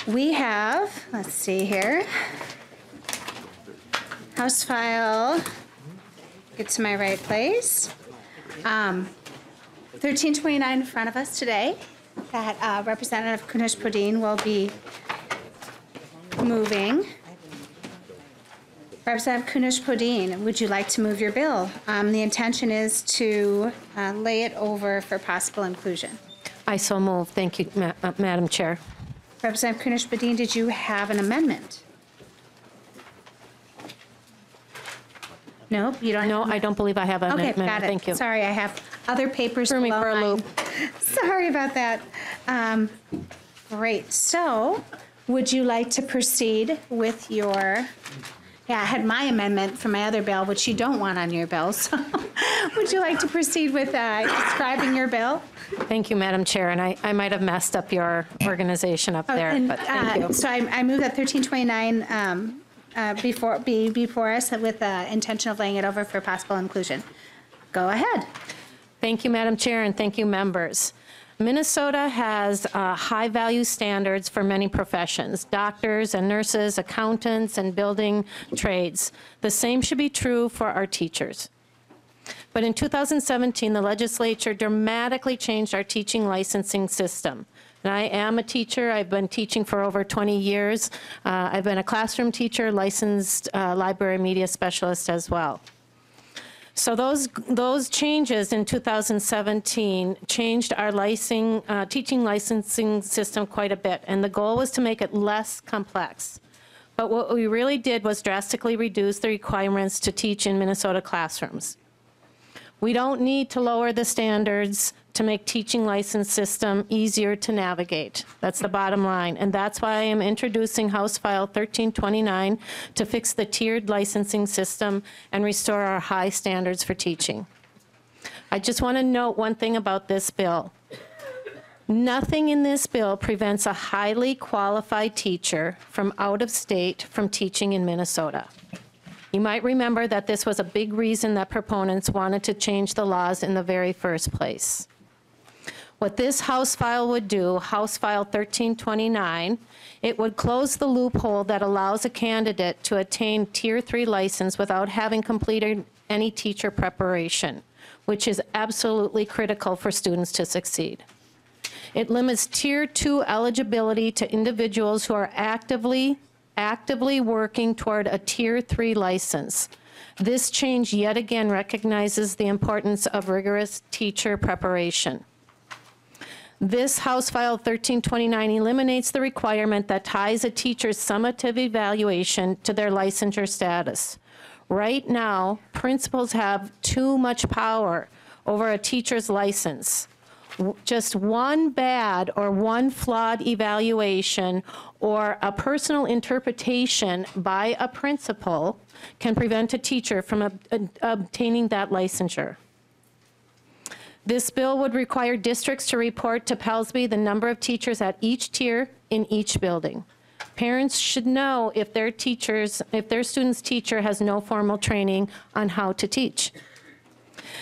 We have, let's see here, House File, get to my right place, 1329 in front of us today that Representative Kunesh-Podein will be moving. Representative Kunesh-Podein, would you like to move your bill? The intention is to lay it over for possible inclusion. I so move. Thank you, Madam Chair. Representative Kunesh-Podein, did you have an amendment? No, you don't. No, I don't believe I have an amendment. Okay, got it. Thank you. Sorry, I have other papers Threw me below for a mine. loop. Sorry about that. Great. So, would you like to proceed with your? Yeah, I had my amendment for my other bill, which you don't want on your bill. So, would you like to proceed with describing your bill? Thank you, Madam Chair, and I might have messed up your organization up there, And, but thank you. So I move that 1329 before us with the intention of laying it over for possible inclusion. Go ahead. Thank you, Madam Chair, and thank you, members. Minnesota has high-value standards for many professions, doctors and nurses, accountants, and building trades. The same should be true for our teachers. But in 2017, the legislature dramatically changed our teaching licensing system. And I am a teacher. I've been teaching for over 20 years. I've been a classroom teacher, licensed library media specialist as well. So those changes in 2017 changed our teaching licensing system quite a bit, and the goal was to make it less complex. But what we really did was drastically reduce the requirements to teach in Minnesota classrooms. We don't need to lower the standards to make teaching license system easier to navigate. That's the bottom line. And that's why I am introducing House File 1329 to fix the tiered licensing system and restore our high standards for teaching. I just want to note one thing about this bill. Nothing in this bill prevents a highly qualified teacher from out of state from teaching in Minnesota. You might remember that this was a big reason that proponents wanted to change the laws in the very first place. What this House file would do, House File 1329, it would close the loophole that allows a candidate to attain Tier 3 license without having completed any teacher preparation, which is absolutely critical for students to succeed. It limits Tier 2 eligibility to individuals who are actively working toward a Tier 3 license. This change yet again recognizes the importance of rigorous teacher preparation. This House File 1329 eliminates the requirement that ties a teacher's summative evaluation to their licensure status. Right now, principals have too much power over a teacher's license. Just one bad or one flawed evaluation or a personal interpretation by a principal can prevent a teacher from obtaining that licensure. This bill would require districts to report to PELSB the number of teachers at each tier in each building. Parents should know if their student's teacher has no formal training on how to teach.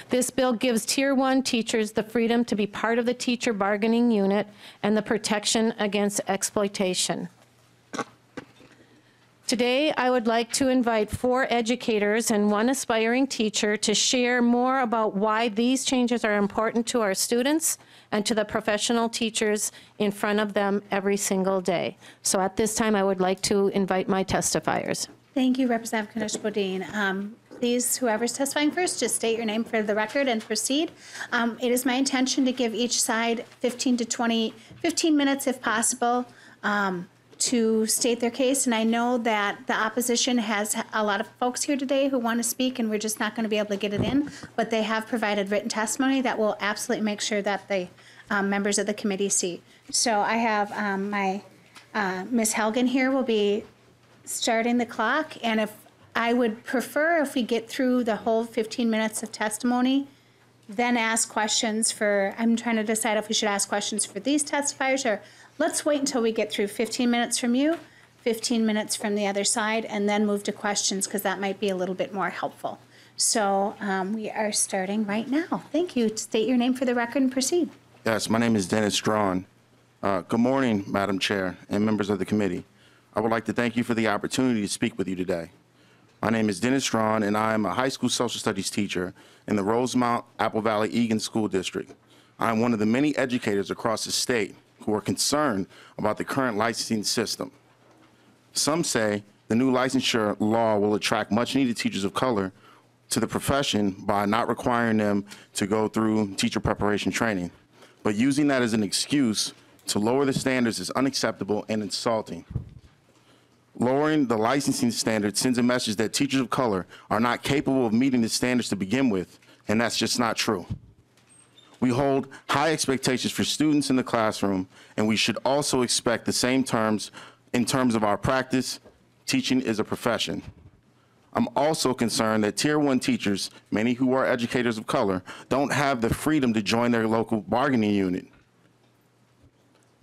This bill gives Tier 1 teachers the freedom to be part of the teacher bargaining unit and the protection against exploitation. Today, I would like to invite 4 educators and 1 aspiring teacher to share more about why these changes are important to our students and to the professional teachers in front of them every single day. So at this time, I would like to invite my testifiers. Thank you, Representative Kunesh-Podein. Please, whoever's testifying first, just state your name for the record and proceed. It is my intention to give each side 15 minutes if possible to state their case. And I know that the opposition has a lot of folks here today who want to speak, and we're just not going to be able to get it in. But they have provided written testimony that will absolutely make sure that the members of the committee see. So I have my Ms. Helgen here will be starting the clock. And if I would prefer if we get through the whole 15 minutes of testimony, then ask questions for, I'm trying to decide if we should ask questions for these testifiers, or let's wait until we get through 15 minutes from you, 15 minutes from the other side, and then move to questions, because that might be a little bit more helpful. So we are starting right now. Thank you. State your name for the record and proceed. Yes, my name is Dennis Strawn. Good morning, Madam Chair and members of the committee. I would like to thank you for the opportunity to speak with you today. My name is Dennis Strawn, and I am a high school social studies teacher in the Rosemount Apple Valley Egan School District. I am one of the many educators across the state who are concerned about the current licensing system. Some say the new licensure law will attract much-needed teachers of color to the profession by not requiring them to go through teacher preparation training. But using that as an excuse to lower the standards is unacceptable and insulting. Lowering the licensing standards sends a message that teachers of color are not capable of meeting the standards to begin with, and that's just not true. We hold high expectations for students in the classroom, and we should also expect the same terms in terms of our practice. Teaching is a profession. I'm also concerned that Tier 1 teachers, many who are educators of color, don't have the freedom to join their local bargaining unit.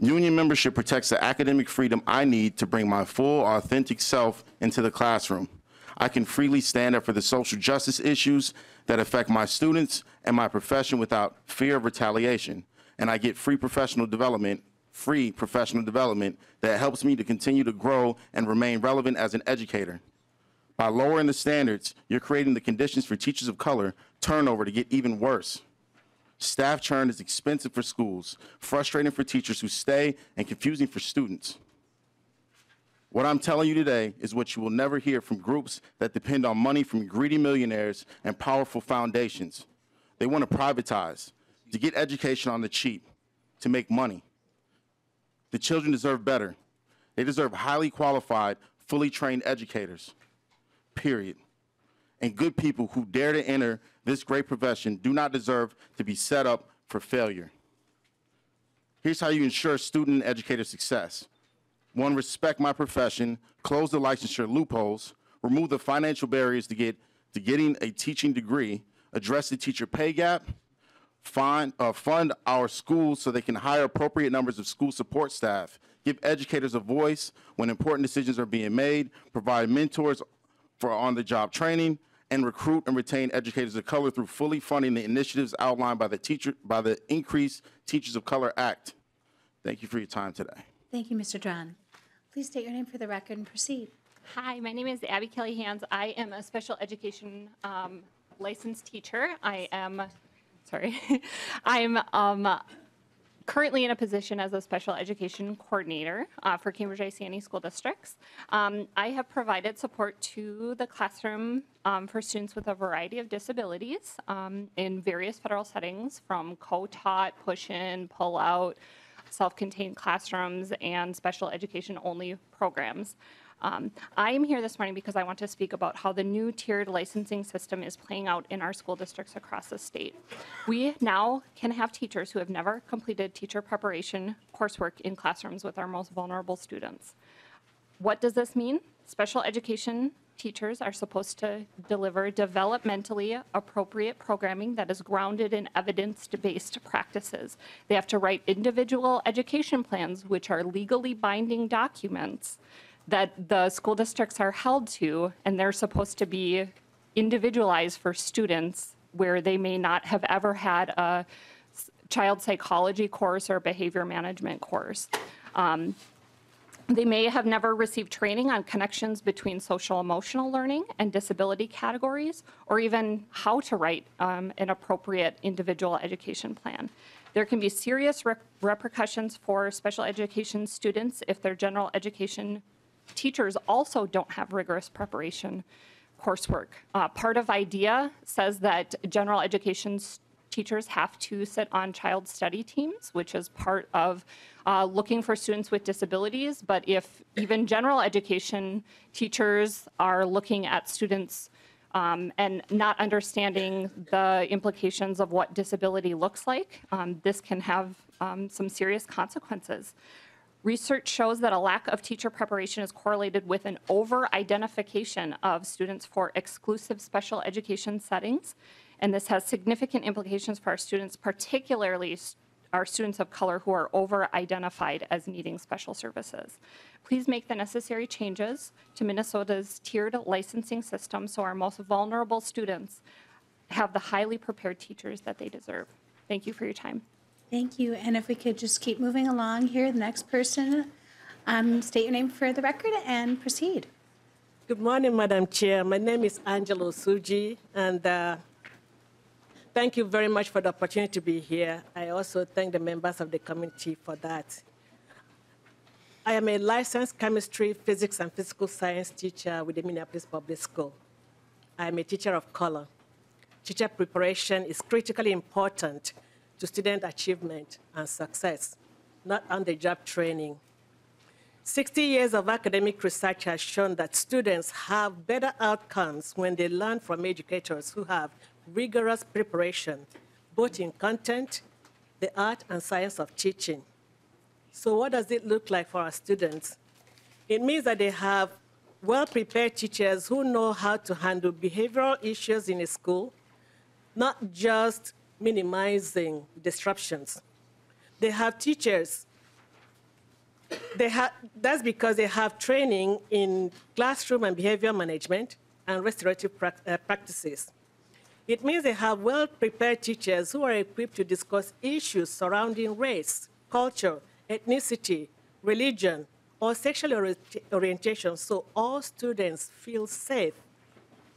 Union membership protects the academic freedom I need to bring my full, authentic self into the classroom. I can freely stand up for the social justice issues that affect my students and my profession without fear of retaliation. And I get free professional development that helps me to continue to grow and remain relevant as an educator. By lowering the standards, you're creating the conditions for teachers of color turnover to get even worse. Staff churn is expensive for schools, frustrating for teachers who stay, and confusing for students. What I'm telling you today is what you will never hear from groups that depend on money from greedy millionaires and powerful foundations. They want to privatize, to get education on the cheap, to make money. The children deserve better. They deserve highly qualified, fully trained educators, period. And good people who dare to enter this great profession do not deserve to be set up for failure. Here's how you ensure student and educator success. 1, respect my profession, close the licensure loopholes, remove the financial barriers to getting a teaching degree, address the teacher pay gap, fund our schools so they can hire appropriate numbers of school support staff, give educators a voice when important decisions are being made, provide mentors for on-the-job training, and recruit and retain educators of color through fully funding the initiatives outlined by the Increased Teachers of Color Act. Thank you for your time today. Thank you, Mr. Drawn. Please state your name for the record and proceed. Hi, my name is Abby Kelly Hands. I am a special education licensed teacher. I'm currently in a position as a special education coordinator for Cambridge ICNE school districts. I have provided support to the classroom for students with a variety of disabilities in various federal settings, from co-taught, push-in, pull-out, self-contained classrooms, and special education only programs. I am here this morning because I want to speak about how the new tiered licensing system is playing out in our school districts across the state. We now can have teachers who have never completed teacher preparation coursework in classrooms with our most vulnerable students. What does this mean? Special education teachers are supposed to deliver developmentally appropriate programming that is grounded in evidence-based practices. They have to write individual education plans, which are legally binding documents that the school districts are held to, and they're supposed to be individualized for students where they may not have ever had a child psychology course or behavior management course. They may have never received training on connections between social emotional learning and disability categories, or even how to write an appropriate individual education plan. There can be serious repercussions for special education students if their general education teachers also don't have rigorous preparation coursework. Part of IDEA says that general education teachers have to sit on child study teams, which is part of looking for students with disabilities. But if even general education teachers are looking at students and not understanding the implications of what disability looks like, this can have some serious consequences. Research shows that a lack of teacher preparation is correlated with an over-identification of students for exclusive special education settings, and this has significant implications for our students, particularly our students of color who are over-identified as needing special services. Please make the necessary changes to Minnesota's tiered licensing system so our most vulnerable students have the highly prepared teachers that they deserve. Thank you for your time. Thank you. And if we could just keep moving along here, the next person, state your name for the record and proceed. Good morning, Madam Chair. My name is Angelo Suji, and thank you very much for the opportunity to be here. I also thank the members of the committee for that. I am a licensed chemistry, physics, and physical science teacher with the Minneapolis Public School. I am a teacher of color. Teacher preparation is critically important to student achievement and success, not on-the-job training. 60 years of academic research has shown that students have better outcomes when they learn from educators who have rigorous preparation, both in content, the art and science of teaching. So what does it look like for our students? It means that they have well-prepared teachers who know how to handle behavioral issues in a school, not just minimizing disruptions. They have teachers. That's because they have training in classroom and behavior management and restorative practices. It means they have well-prepared teachers who are equipped to discuss issues surrounding race, culture, ethnicity, religion, or sexual orientation, so all students feel safe,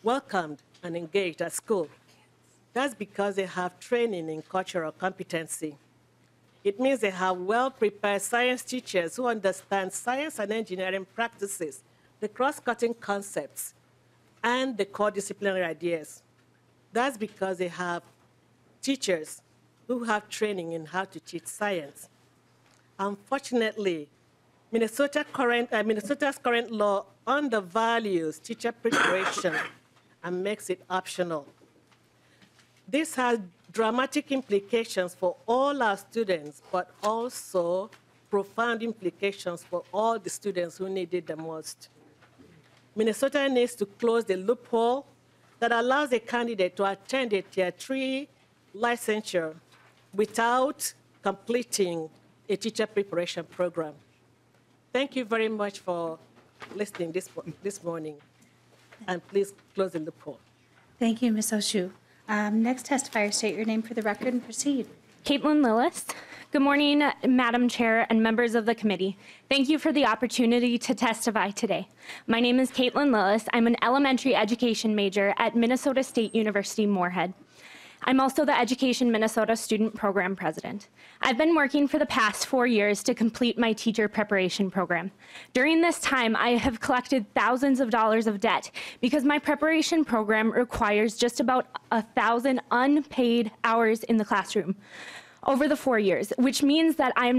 welcomed, and engaged at school. That's because they have training in cultural competency. It means they have well-prepared science teachers who understand science and engineering practices, the cross-cutting concepts, and the core disciplinary ideas. That's because they have teachers who have training in how to teach science. Unfortunately, Minnesota's current law undervalues teacher preparation and makes it optional. This has dramatic implications for all our students, but also profound implications for all the students who need it the most. Minnesota needs to close the loophole that allows a candidate to attend a Tier 3 licensure without completing a teacher preparation program. Thank you very much for listening this morning, and please close the loophole. Thank you, Ms. Oshu. Next testifier, state your name for the record and proceed. Caitlin Lillis. Good morning, Madam Chair and members of the committee. Thank you for the opportunity to testify today. My name is Caitlin Lillis. I'm an elementary education major at Minnesota State University, Moorhead. I'm also the Education Minnesota Student Program President. I've been working for the past 4 years to complete my teacher preparation program. During this time, I have collected thousands of dollars of debt because my preparation program requires just about 1,000 unpaid hours in the classroom over the 4 years, which means that I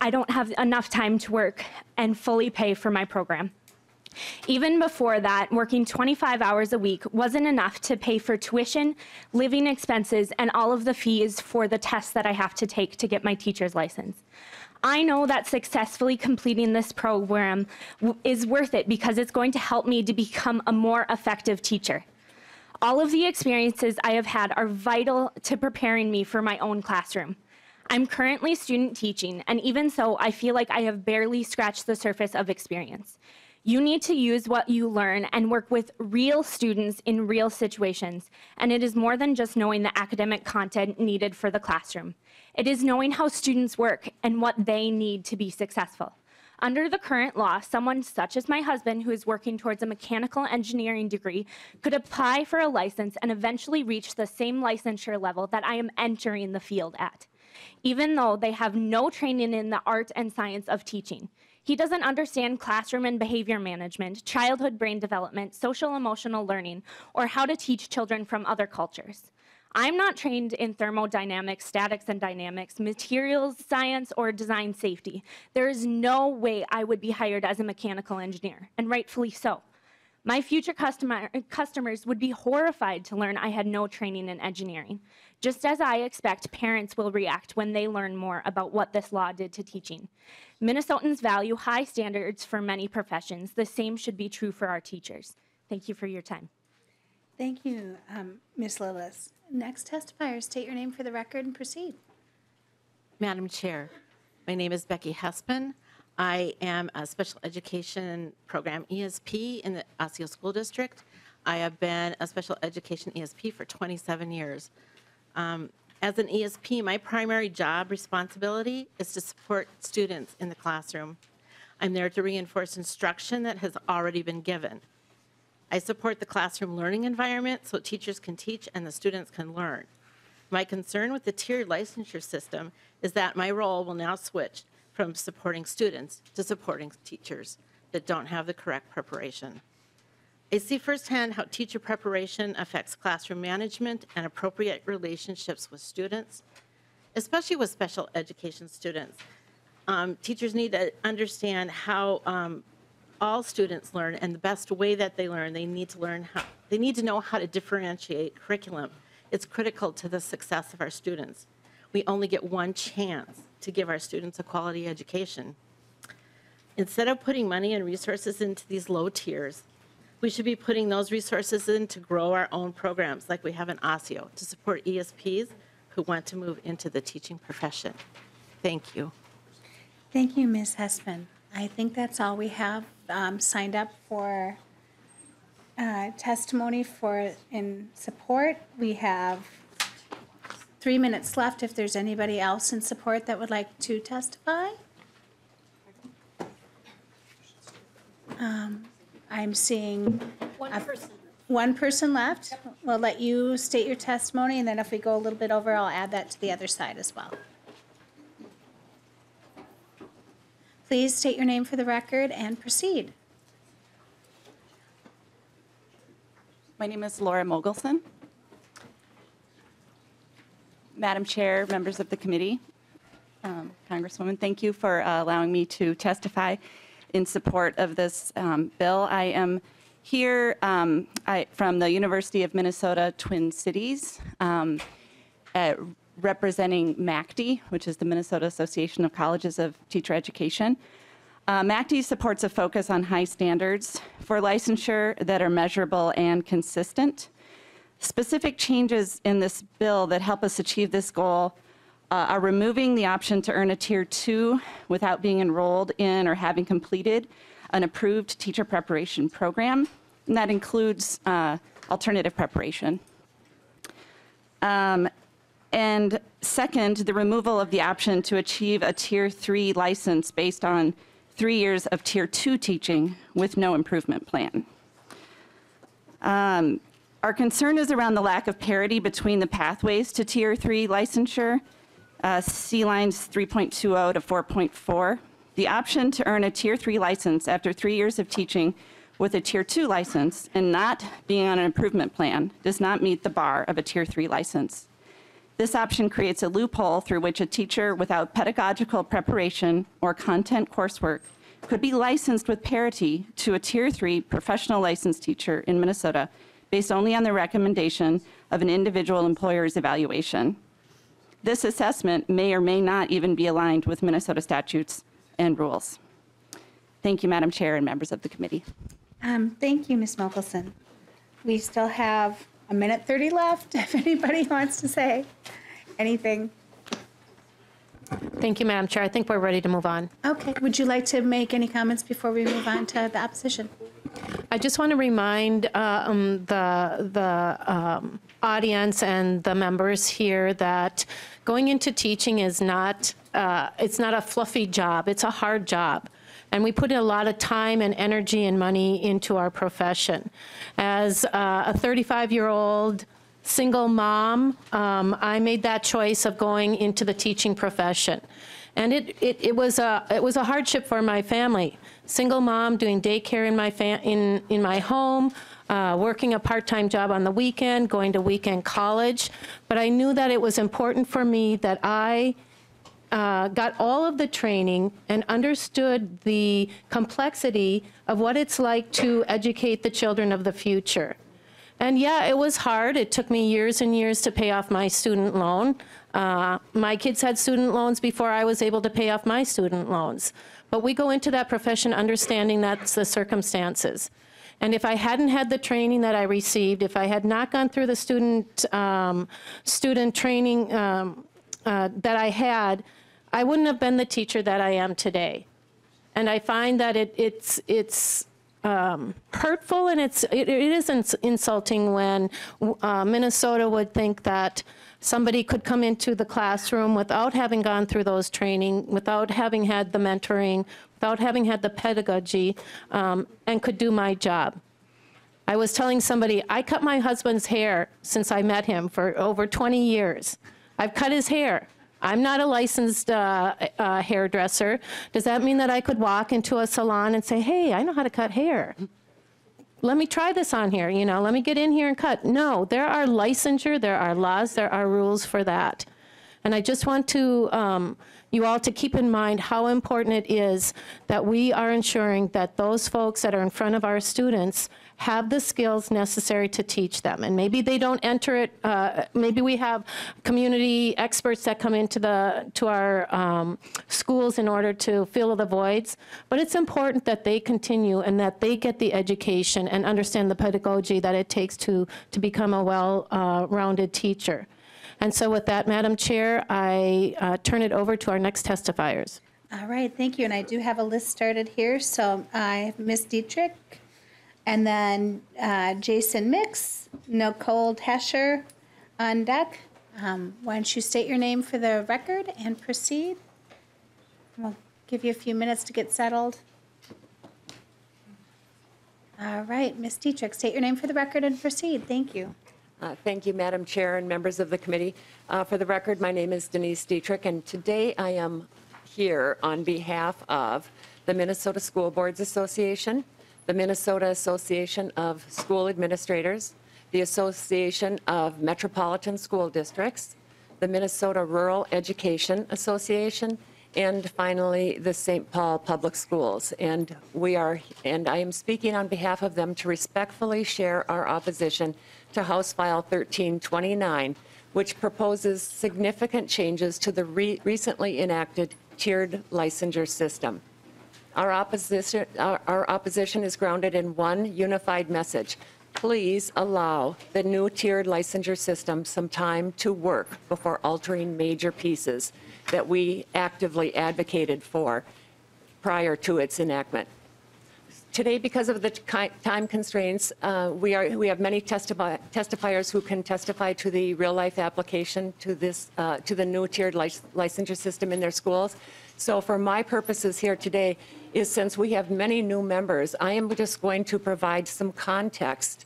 don't have enough time to work and fully pay for my program. Even before that, working 25 hours a week wasn't enough to pay for tuition, living expenses, and all of the fees for the tests that I have to take to get my teacher's license. I know that successfully completing this program is worth it because it's going to help me to become a more effective teacher. All of the experiences I have had are vital to preparing me for my own classroom. I'm currently student teaching, and even so, I feel like I have barely scratched the surface of experience. You need to use what you learn and work with real students in real situations, and it is more than just knowing the academic content needed for the classroom. It is knowing how students work and what they need to be successful. Under the current law, someone such as my husband, who is working towards a mechanical engineering degree, could apply for a license and eventually reach the same licensure level that I am entering the field at, even though they have no training in the art and science of teaching. He doesn't understand classroom and behavior management, childhood brain development, social emotional learning, or how to teach children from other cultures. I'm not trained in thermodynamics, statics and dynamics, materials science, or design safety. There is no way I would be hired as a mechanical engineer, and rightfully so. My future customers would be horrified to learn I had no training in engineering, just as I expect parents will react when they learn more about what this law did to teaching. Minnesotans value high standards for many professions. The same should be true for our teachers. Thank you for your time. Thank you, Ms. Lillis. Next testifier, state your name for the record and proceed. Madam Chair, my name is Becky Hespin. I am a special education program ESP in the Osseo School District. I have been a special education ESP for 27 years. As an ESP, my primary job responsibility is to support students in the classroom. I'm there to reinforce instruction that has already been given. I support the classroom learning environment so teachers can teach and the students can learn. My concern with the tiered licensure system is that my role will now switch from supporting students to supporting teachers that don't have the correct preparation. I see firsthand how teacher preparation affects classroom management and appropriate relationships with students, especially with special education students. Teachers need to understand how all students learn, and the best way that they learn, they need to know how to differentiate curriculum. It's critical to the success of our students. We only get one chance to give our students a quality education. Instead of putting money and resources into these low tiers, we should be putting those resources in to grow our own programs like we have in OSSEO to support ESPs who want to move into the teaching profession. Thank you. Thank you, Ms. Hespin. I think that's all we have signed up for testimony in support. We have 3 minutes left if there's anybody else in support that would like to testify. I'm seeing one person left. We'll let you state your testimony, and then if we go a little bit over, I'll add that to the other side as well. Please state your name for the record and proceed. My name is Laura Mogelson. Madam Chair, members of the committee, Congresswoman, thank you for allowing me to testify in support of this bill. I am here from the University of Minnesota Twin Cities, representing MACD, which is the Minnesota Association of Colleges of Teacher Education. MACD supports a focus on high standards for licensure that are measurable and consistent. Specific changes in this bill that help us achieve this goal are removing the option to earn a Tier 2 without being enrolled in or having completed an approved teacher preparation program, and that includes alternative preparation. And second, the removal of the option to achieve a Tier 3 license based on 3 years of Tier 2 teaching with no improvement plan. Our concern is around the lack of parity between the pathways to Tier 3 licensure, C lines 3.20 to 4.4. The option to earn a Tier 3 license after 3 years of teaching with a Tier 2 license and not being on an improvement plan does not meet the bar of a Tier 3 license. This option creates a loophole through which a teacher without pedagogical preparation or content coursework could be licensed with parity to a Tier 3 professional licensed teacher in Minnesota based only on the recommendation of an individual employer's evaluation. This assessment may or may not even be aligned with Minnesota statutes and rules. Thank you, Madam Chair and members of the committee. Thank you, Ms. Mokelson. We still have 1:30 left if anybody wants to say anything. Thank you, Madam Chair. I think we're ready to move on. Okay, would you like to make any comments before we move on to the opposition? I just want to remind the audience and the members here that going into teaching is not, it's not a fluffy job. It's a hard job. And we put a lot of time and energy and money into our profession. As a 35-year-old single mom, I made that choice of going into the teaching profession. And it was a hardship for my family. Single mom doing daycare in my home, working a part-time job on the weekend, going to weekend college. But I knew that it was important for me that I got all of the training and understood the complexity of what it's like to educate the children of the future. And yeah, it was hard. It took me years and years to pay off my student loan. My kids had student loans before I was able to pay off my student loans. But we go into that profession understanding that's the circumstances. And if I hadn't had the training that I received, if I had not gone through the student training that I had, I wouldn't have been the teacher that I am today. And I find that it's hurtful, and it is insulting when Minnesota would think that somebody could come into the classroom without having gone through those training, without having had the mentoring, without having had the pedagogy, and could do my job. I was telling somebody, I cut my husband's hair since I met him for over 20 years. I've cut his hair. I'm not a licensed hairdresser. Does that mean that I could walk into a salon and say, hey, I know how to cut hair? Let me try this on here, you know, let me get in here and cut. No, there are licensure, there are laws, there are rules for that. And I just want to, you all to keep in mind how important it is that we are ensuring that those folks that are in front of our students have the skills necessary to teach them. And maybe they don't enter it, maybe we have community experts that come into our schools in order to fill the voids, but it's important that they continue and that they get the education and understand the pedagogy that it takes to become a well-rounded teacher. And so with that, Madam Chair, I turn it over to our next testifiers. All right, thank you. And I do have a list started here. So I have Ms. Dietrich, and then Jason Mix, Nicole Tesher on deck. Why don't you state your name for the record and proceed? We'll give you a few minutes to get settled. All right, Ms. Dietrich, state your name for the record and proceed. Thank you. Thank you, Madam Chair and members of the committee. For the record, my name is Denise Dietrich, and today I am here on behalf of the Minnesota School Boards Association, the Minnesota Association of School Administrators, the Association of Metropolitan School Districts, the Minnesota Rural Education Association, and finally, the St. Paul Public Schools. And I am speaking on behalf of them to respectfully share our opposition to House File 1329, which proposes significant changes to the recently enacted tiered licensure system. Our opposition is grounded in one unified message. Please allow the new tiered licensure system some time to work before altering major pieces that we actively advocated for prior to its enactment. Today, because of the time constraints, we have many testifiers who can testify to the real-life application to the new tiered licensure system in their schools. So for my purposes here today is, since we have many new members, I am just going to provide some context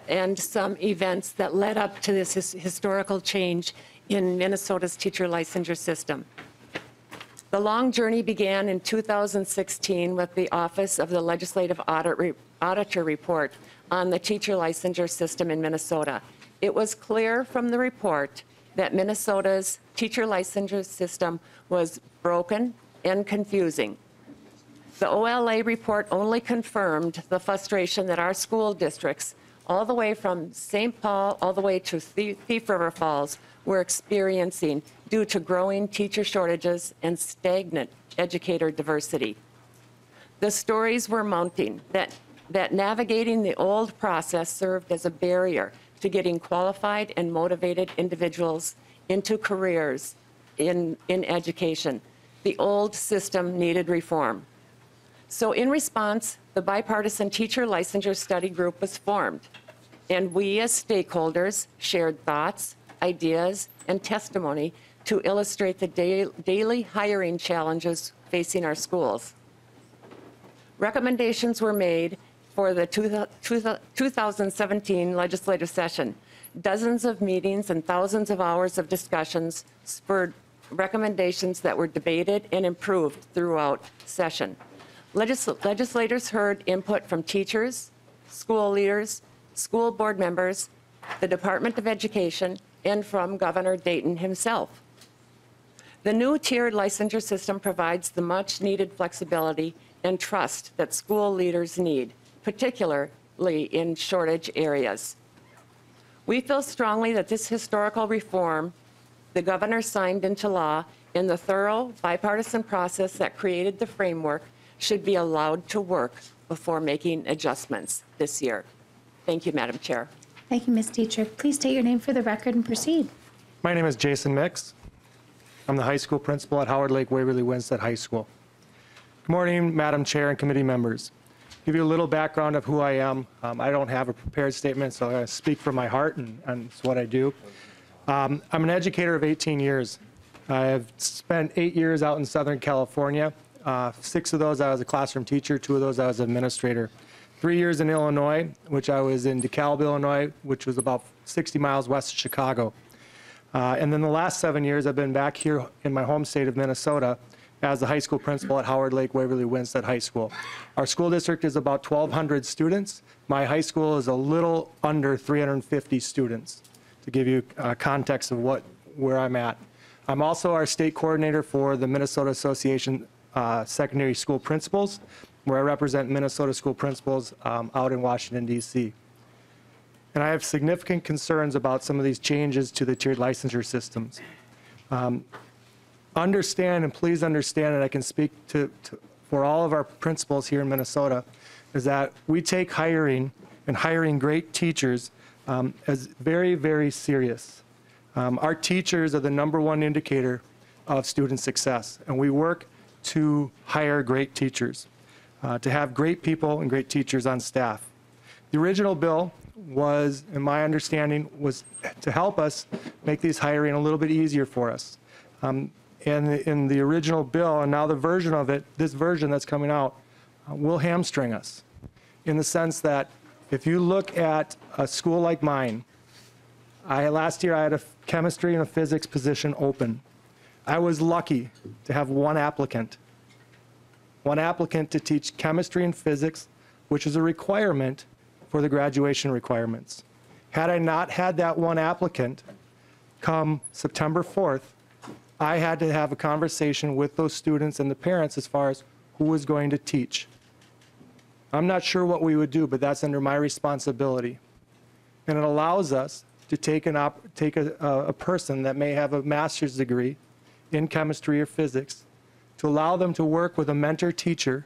and some events that led up to this historical change in Minnesota's teacher licensure system. The long journey began in 2016 with the Office of the Legislative Auditor report on the teacher licensure system in Minnesota. It was clear from the report that Minnesota's teacher licensure system was broken and confusing. The OLA report only confirmed the frustration that our school districts, all the way from St. Paul all the way to Thief River Falls, were experiencing due to growing teacher shortages and stagnant educator diversity. The stories were mounting that navigating the old process served as a barrier to getting qualified and motivated individuals into careers in education. The old system needed reform. So in response, the Bipartisan Teacher Licensure Study Group was formed, and we as stakeholders shared thoughts, ideas, and testimony to illustrate the daily hiring challenges facing our schools. Recommendations were made for the 2017 legislative session. Dozens of meetings and thousands of hours of discussions spurred recommendations that were debated and improved throughout session. Legislators heard input from teachers, school leaders, school board members, the Department of Education, and from Governor Dayton himself. The new tiered licensure system provides the much-needed flexibility and trust that school leaders need, particularly in shortage areas. We feel strongly that this historical reform the governor signed into law in the thorough bipartisan process that created the framework should be allowed to work before making adjustments this year. Thank you, Madam Chair. Thank you, Ms. Dietrich. Please state your name for the record and proceed. My name is Jason Mix. I'm the high school principal at Howard Lake Waverly Winstead High School. Good morning, Madam Chair and committee members. give you a little background of who I am. I don't have a prepared statement, so I'm going to speak from my heart, and it's what I do. I'm an educator of 18 years. I have spent 8 years out in Southern California. 6 of those I was a classroom teacher, 2 of those I was an administrator. 3 years in Illinois, which I was in DeKalb, Illinois, which was about 60 miles west of Chicago. And then the last 7 years, I've been back here in my home state of Minnesota as the high school principal at Howard Lake Waverly Winsted High School. Our school district is about 1,200 students. My high school is a little under 350 students, to give you context of where I'm at. I'm also our state coordinator for the Minnesota Association Secondary School Principals, where I represent Minnesota school principals out in Washington, D.C. And I have significant concerns about some of these changes to the tiered licensure systems. Understand, and please understand, and I can speak for all of our principals here in Minnesota, is that we take hiring and hiring great teachers as very, very serious. Our teachers are the #1 indicator of student success, and we work to hire great teachers, to have great people and great teachers on staff. The original bill was, in my understanding, was to help us make these hiring a little bit easier for us. And in the original bill, and now the version of it, this version that's coming out, will hamstring us, in the sense that if you look at a school like mine, last year I had a chemistry and a physics position open. I was lucky to have one applicant to teach chemistry and physics, which is a requirement for the graduation requirements. Had I not had that one applicant come September 4th, I had to have a conversation with those students and the parents as far as who was going to teach. I'm not sure what we would do, but that's under my responsibility. And it allows us to take a person that may have a master's degree in chemistry or physics, to allow them to work with a mentor teacher,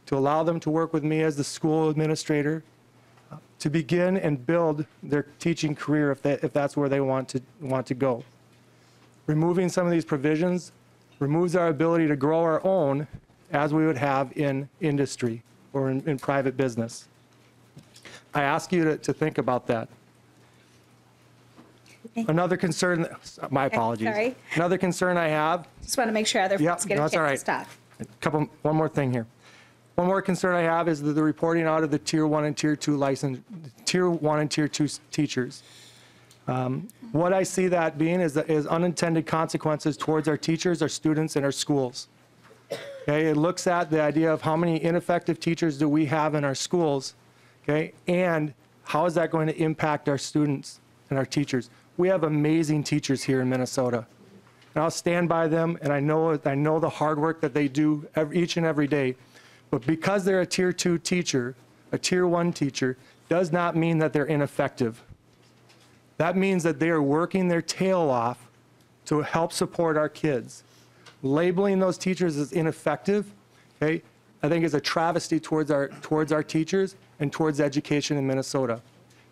to allow them to work with me as the school administrator, to begin and build their teaching career if that's where they want to go. Removing some of these provisions removes our ability to grow our own as we would have in industry or in private business. I ask you to think about that. Another concern, my apologies. Sorry. Another concern I have. Just want to make sure other folks get a chance to talk. One more thing here. One more concern I have is the reporting out of the Tier 1 and Tier 2 Tier 1 and Tier 2 teachers. What I see that being is unintended consequences towards our teachers, our students, and our schools. Okay, it looks at the idea of how many ineffective teachers do we have in our schools, okay, and how is that going to impact our students and our teachers. We have amazing teachers here in Minnesota, and I'll stand by them, and I know the hard work that they do each and every day, but because they're a Tier 2 teacher, a Tier 1 teacher, does not mean that they're ineffective. That means that they are working their tail off to help support our kids. Labeling those teachers as ineffective, okay, I think is a travesty towards our teachers and towards education in Minnesota.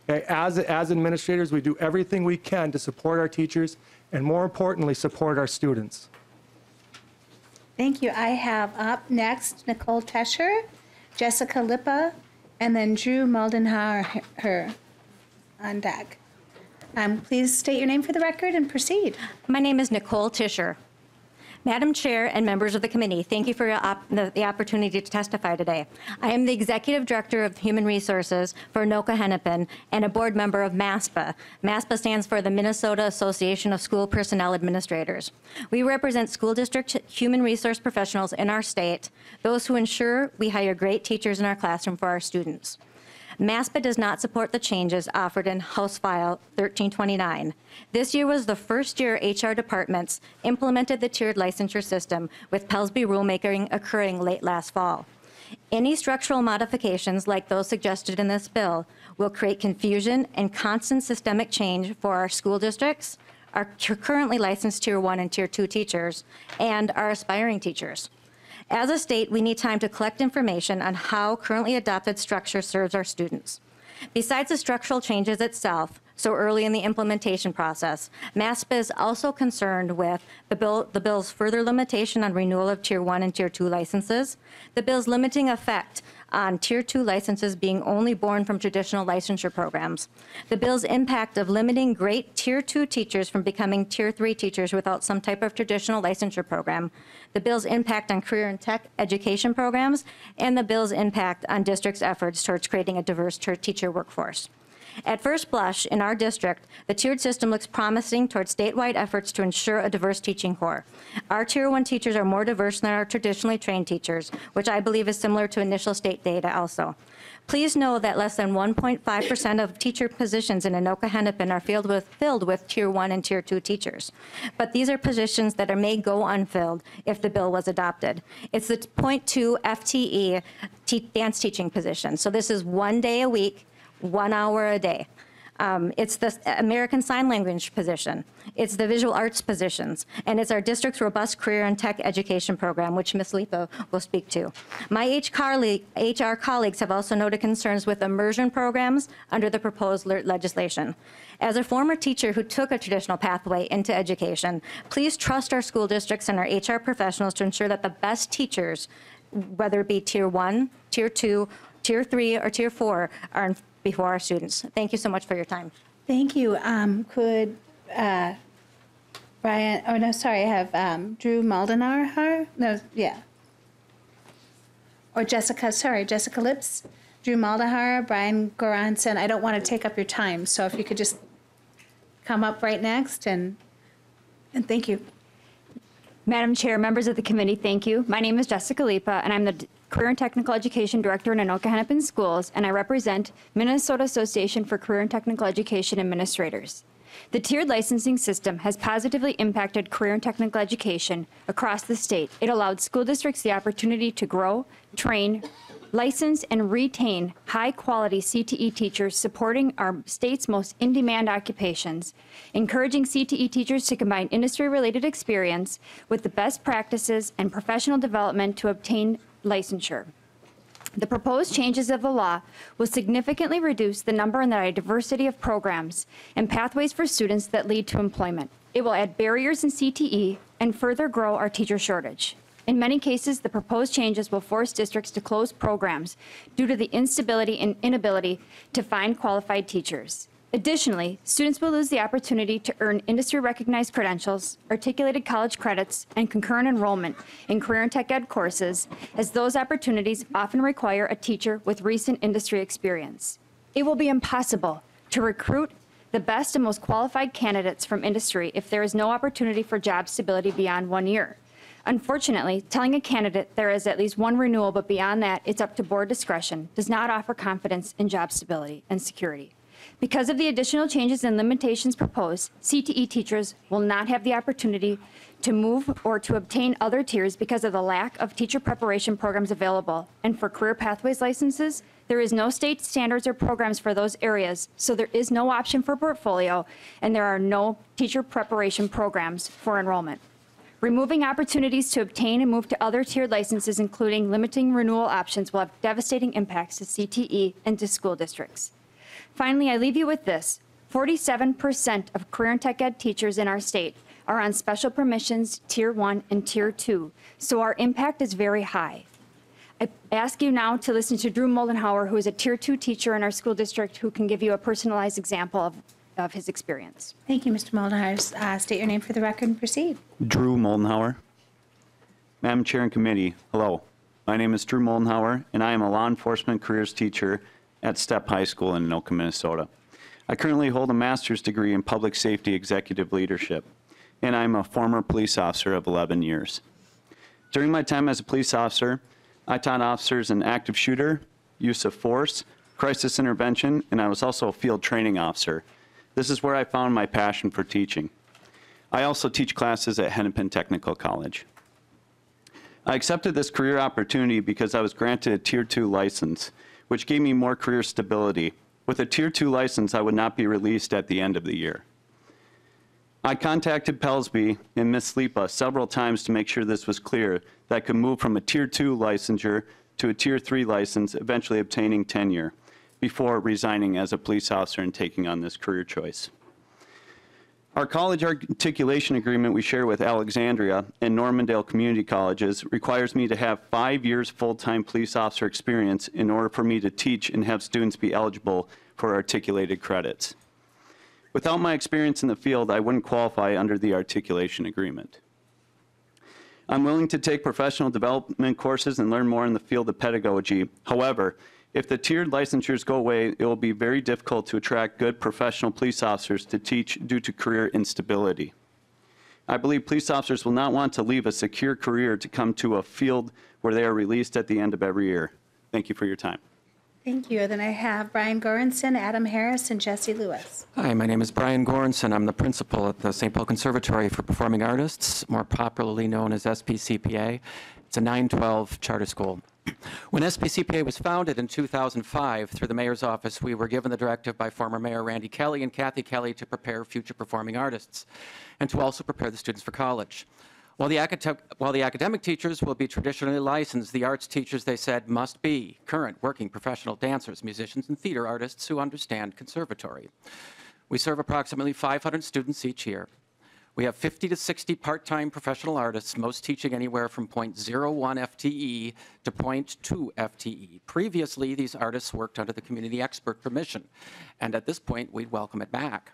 Okay, as administrators, we do everything we can to support our teachers and, more importantly, support our students. Thank you. I have up next Nicole Tescher, Jessica Lippa, and then Drew Moldenhauer on deck. Please state your name for the record and proceed. My name is Nicole Tischer. Madam Chair and members of the committee, thank you for the opportunity to testify today. I am the Executive Director of Human Resources for Anoka Hennepin and a board member of MASPA. MASPA stands for the Minnesota Association of School Personnel Administrators. We represent school district human resource professionals in our state, those who ensure we hire great teachers in our classroom for our students. MASPA does not support the changes offered in House File 1329. This year was the first year HR departments implemented the tiered licensure system, with Pelsby rulemaking occurring late last fall. Any structural modifications like those suggested in this bill will create confusion and constant systemic change for our school districts, our currently licensed Tier 1 and Tier 2 teachers, and our aspiring teachers. As a state, we need time to collect information on how currently adopted structure serves our students. Besides the structural changes itself, so early in the implementation process. MASPA is also concerned with the bill's further limitation on renewal of Tier 1 and Tier 2 licenses, the bill's limiting effect on Tier 2 licenses being only born from traditional licensure programs, the bill's impact of limiting great Tier 2 teachers from becoming Tier 3 teachers without some type of traditional licensure program, the bill's impact on career and tech education programs, and the bill's impact on districts' efforts towards creating a diverse teacher workforce. At first blush, in our district, the tiered system looks promising towards statewide efforts to ensure a diverse teaching corps. Our Tier 1 teachers are more diverse than our traditionally trained teachers, which I believe is similar to initial state data also. Please know that less than 1.5% of teacher positions in Anoka-Hennepin are filled with Tier 1 and Tier 2 teachers. But these are positions that may go unfilled if the bill was adopted. It's the 0.2 FTE dance teaching position. So this is 1 day a week, 1 hour a day. It's the American Sign Language position. It's the visual arts positions. And it's our district's robust career and tech education program, which Ms. Lipa will speak to. My HR colleagues have also noted concerns with immersion programs under the proposed legislation. As a former teacher who took a traditional pathway into education, please trust our school districts and our HR professionals to ensure that the best teachers, whether it be Tier 1, Tier 2, Tier 3, or Tier 4, are before our students. Thank you so much for your time. Thank you. Could Brian, oh no, sorry, I have Drew Maldonado. No, yeah. Or Jessica, sorry, Jessica Lips, Drew Maldahar, Brian Goranson. I don't want to take up your time, so if you could just come up right next and thank you. Madam Chair, members of the committee, thank you. My name is Jessica Lipa, and I'm the Career and Technical Education Director in Anoka-Hennepin Schools, and I represent Minnesota Association for Career and Technical Education Administrators. The tiered licensing system has positively impacted career and technical education across the state. It allowed school districts the opportunity to grow, train, license, and retain high-quality CTE teachers supporting our state's most in-demand occupations, encouraging CTE teachers to combine industry-related experience with the best practices and professional development to obtain licensure. The proposed changes of the law will significantly reduce the number and the diversity of programs and pathways for students that lead to employment. It will add barriers in CTE and further grow our teacher shortage. In many cases, the proposed changes will force districts to close programs due to the instability and inability to find qualified teachers. Additionally, students will lose the opportunity to earn industry-recognized credentials, articulated college credits, and concurrent enrollment in career and tech ed courses, as those opportunities often require a teacher with recent industry experience. It will be impossible to recruit the best and most qualified candidates from industry if there is no opportunity for job stability beyond 1 year. Unfortunately, telling a candidate there is at least one renewal, but beyond that, it's up to board discretion, does not offer confidence in job stability and security. Because of the additional changes and limitations proposed, CTE teachers will not have the opportunity to move or to obtain other tiers because of the lack of teacher preparation programs available. And for career pathways licenses, there is no state standards or programs for those areas, so there is no option for portfolio, and there are no teacher preparation programs for enrollment. Removing opportunities to obtain and move to other tiered licenses, including limiting renewal options, will have devastating impacts to CTE and to school districts. Finally, I leave you with this. 47% of career and tech ed teachers in our state are on special permissions Tier 1 and Tier 2, so our impact is very high. I ask you now to listen to Drew Moldenhauer, who is a Tier 2 teacher in our school district, who can give you a personalized example of his experience. Thank you, Mr. Moldenhauer. State your name for the record and proceed. Drew Moldenhauer. Madam Chair and Committee, hello. My name is Drew Moldenhauer, and I am a law enforcement careers teacher at Step High School in Anoka, Minnesota. I currently hold a master's degree in public safety executive leadership, and I'm a former police officer of 11 years. During my time as a police officer, I taught officers an active shooter, use of force, crisis intervention, and I was also a field training officer. This is where I found my passion for teaching. I also teach classes at Hennepin Technical College. I accepted this career opportunity because I was granted a Tier 2 license, which gave me more career stability. With a Tier 2 license, I would not be released at the end of the year. I contacted Pelsby and Ms. Lipa several times to make sure this was clear, that I could move from a Tier 2 licensure to a Tier 3 license, eventually obtaining tenure. before resigning as a police officer and taking on this career choice. Our college articulation agreement we share with Alexandria and Normandale Community Colleges requires me to have 5 years full-time police officer experience in order for me to teach and have students be eligible for articulated credits. Without my experience in the field, I wouldn't qualify under the articulation agreement. I'm willing to take professional development courses and learn more in the field of pedagogy. However, if the tiered licensures go away, it will be very difficult to attract good professional police officers to teach due to career instability. I believe police officers will not want to leave a secure career to come to a field where they are released at the end of every year. Thank you for your time. Thank you. Then I have Brian Goranson, Adam Harris, and Jesse Lewis. Hi, my name is Brian Goranson. I'm the principal at the St. Paul Conservatory for Performing Artists, more popularly known as SPCPA. It's a 912 charter school. When SPCPA was founded in 2005 through the mayor's office, we were given the directive by former Mayor Randy Kelly and Kathy Kelly to prepare future performing artists and to also prepare the students for college. While the academic teachers will be traditionally licensed, the arts teachers, they said, must be current working professional dancers, musicians, and theater artists who understand conservatory. We serve approximately 500 students each year. We have 50 to 60 part-time professional artists, most teaching anywhere from 0.01 FTE to 0.2 FTE. Previously, these artists worked under the community expert permission, and at this point, we'd welcome it back.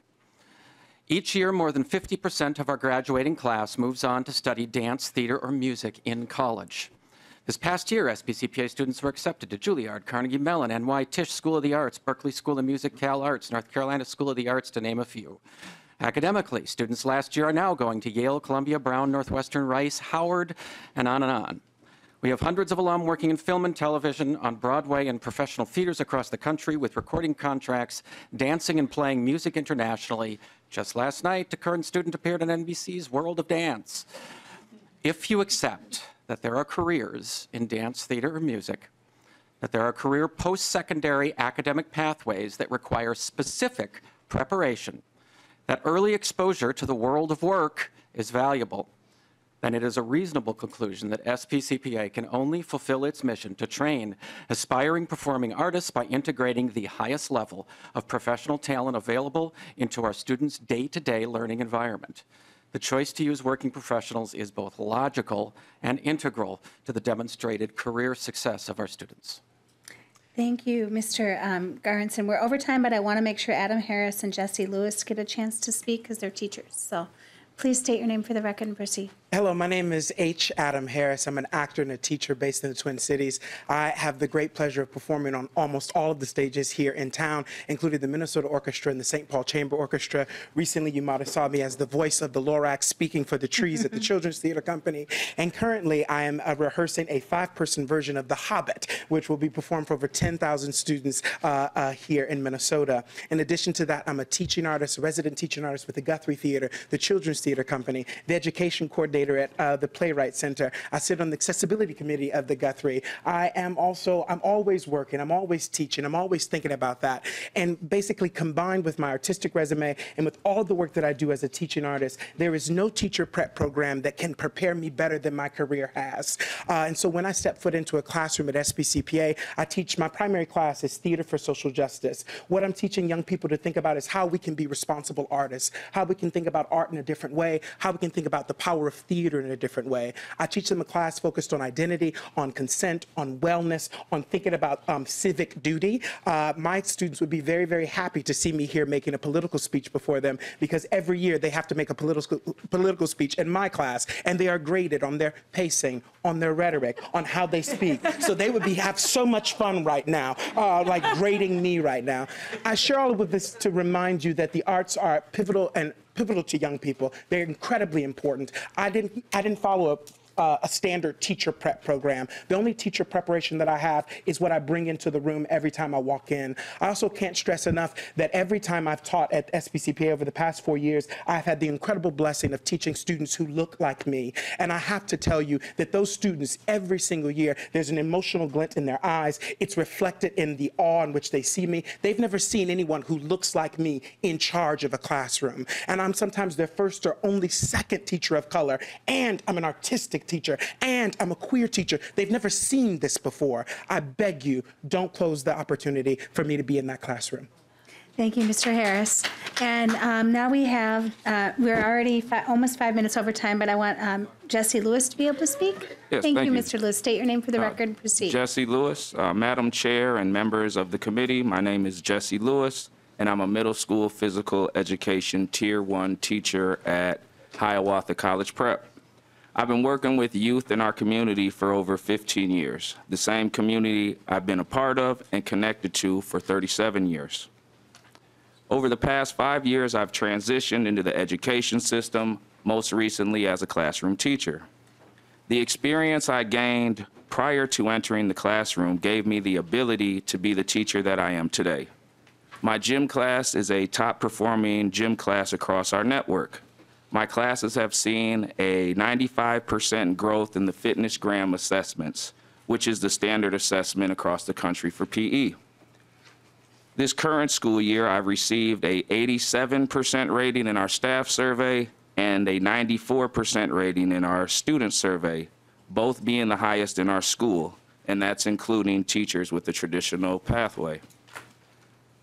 Each year, more than 50% of our graduating class moves on to study dance, theater, or music in college. This past year, SPCPA students were accepted to Juilliard, Carnegie Mellon, NY Tisch School of the Arts, Berkeley School of Music, Cal Arts, North Carolina School of the Arts, to name a few. Academically, students last year are now going to Yale, Columbia, Brown, Northwestern, Rice, Howard, and on and on. We have hundreds of alum working in film and television, on Broadway, and professional theaters across the country with recording contracts, dancing and playing music internationally. Just last night, a current student appeared on NBC's World of Dance. If you accept that there are careers in dance, theater, or music, that there are career post-secondary academic pathways that require specific preparation, that early exposure to the world of work is valuable, then it is a reasonable conclusion that SPCPA can only fulfill its mission to train aspiring performing artists by integrating the highest level of professional talent available into our students' day-to-day learning environment. The choice to use working professionals is both logical and integral to the demonstrated career success of our students. Thank you, Mr. Goranson. We're over time, but I want to make sure Adam Harris and Jesse Lewis get a chance to speak because they're teachers. So please state your name for the record and proceed. Hello, my name is H. Adam Harris. I'm an actor and a teacher based in the Twin Cities. I have the great pleasure of performing on almost all of the stages here in town, including the Minnesota Orchestra and the St. Paul Chamber Orchestra. Recently, you might have saw me as the voice of the Lorax speaking for the trees at the Children's Theater Company. And currently, I am rehearsing a 5-person version of The Hobbit, which will be performed for over 10,000 students here in Minnesota. In addition to that, I'm a teaching artist, resident teaching artist with the Guthrie Theater, the Children's Theater Company, the education coordinator at the Playwright Center. I sit on the accessibility committee of the Guthrie. I'm always working, I'm always teaching, I'm always thinking about that. And basically combined with my artistic resume and with all the work that I do as a teaching artist, there is no teacher prep program that can prepare me better than my career has. And so when I step foot into a classroom at SPCPA, I teach, my primary class is Theater for Social Justice. What I'm teaching young people to think about is how we can be responsible artists, how we can think about art in a different way, how we can think about the power of theater in a different way. I teach them a class focused on identity, on consent, on wellness, on thinking about civic duty. My students would be very, very happy to see me here making a political speech before them, because every year they have to make a political speech in my class, and they are graded on their pacing, on their rhetoric, on how they speak. So they would have so much fun right now, like grading me right now. I share all of this to remind you that the arts are pivotal to young people. They're incredibly important. I didn't follow a standard teacher prep program. The only teacher preparation that I have is what I bring into the room every time I walk in. I also can't stress enough that every time I've taught at SPCPA over the past 4 years, I've had the incredible blessing of teaching students who look like me. And I have to tell you that those students, every single year, there's an emotional glint in their eyes. It's reflected in the awe in which they see me. They've never seen anyone who looks like me in charge of a classroom. And I'm sometimes their first or only second teacher of color. And I'm an artistic ethnic teacher, and I'm a queer teacher. They've never seen this before. I beg you, don't close the opportunity for me to be in that classroom. Thank you, Mr. Harris. And now we have, we're already almost 5 minutes over time, but I want Jesse Lewis to be able to speak. Yes, thank thank you, you. Mr. Lewis. State your name for the record and proceed. Jesse Lewis, Madam Chair and members of the committee. My name is Jesse Lewis, and I'm a middle school physical education Tier 1 teacher at Hiawatha College Prep. I've been working with youth in our community for over 15 years, the same community I've been a part of and connected to for 37 years. Over the past 5 years, I've transitioned into the education system, most recently as a classroom teacher. The experience I gained prior to entering the classroom gave me the ability to be the teacher that I am today. My gym class is a top-performing gym class across our network. My classes have seen a 95% growth in the fitness gram assessments, which is the standard assessment across the country for PE. This current school year, I've received a 87% rating in our staff survey and a 94% rating in our student survey, both being the highest in our school, and that's including teachers with the traditional pathway.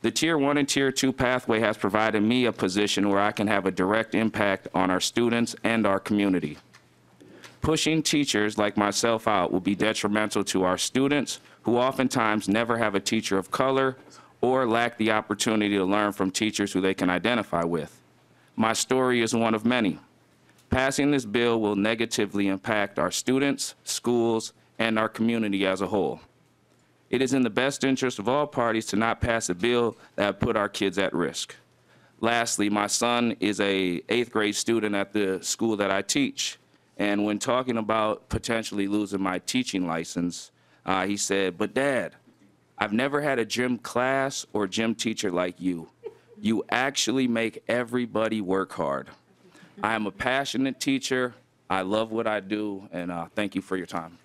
The Tier 1 and Tier 2 pathway has provided me a position where I can have a direct impact on our students and our community. Pushing teachers like myself out will be detrimental to our students, who oftentimes never have a teacher of color or lack the opportunity to learn from teachers who they can identify with. My story is one of many. Passing this bill will negatively impact our students, schools, and our community as a whole. It is in the best interest of all parties to not pass a bill that would put our kids at risk. Lastly, my son is an 8th grade student at the school that I teach. And when talking about potentially losing my teaching license, he said, "But Dad, I've never had a gym class or gym teacher like you. You actually make everybody work hard." I am a passionate teacher. I love what I do, and thank you for your time.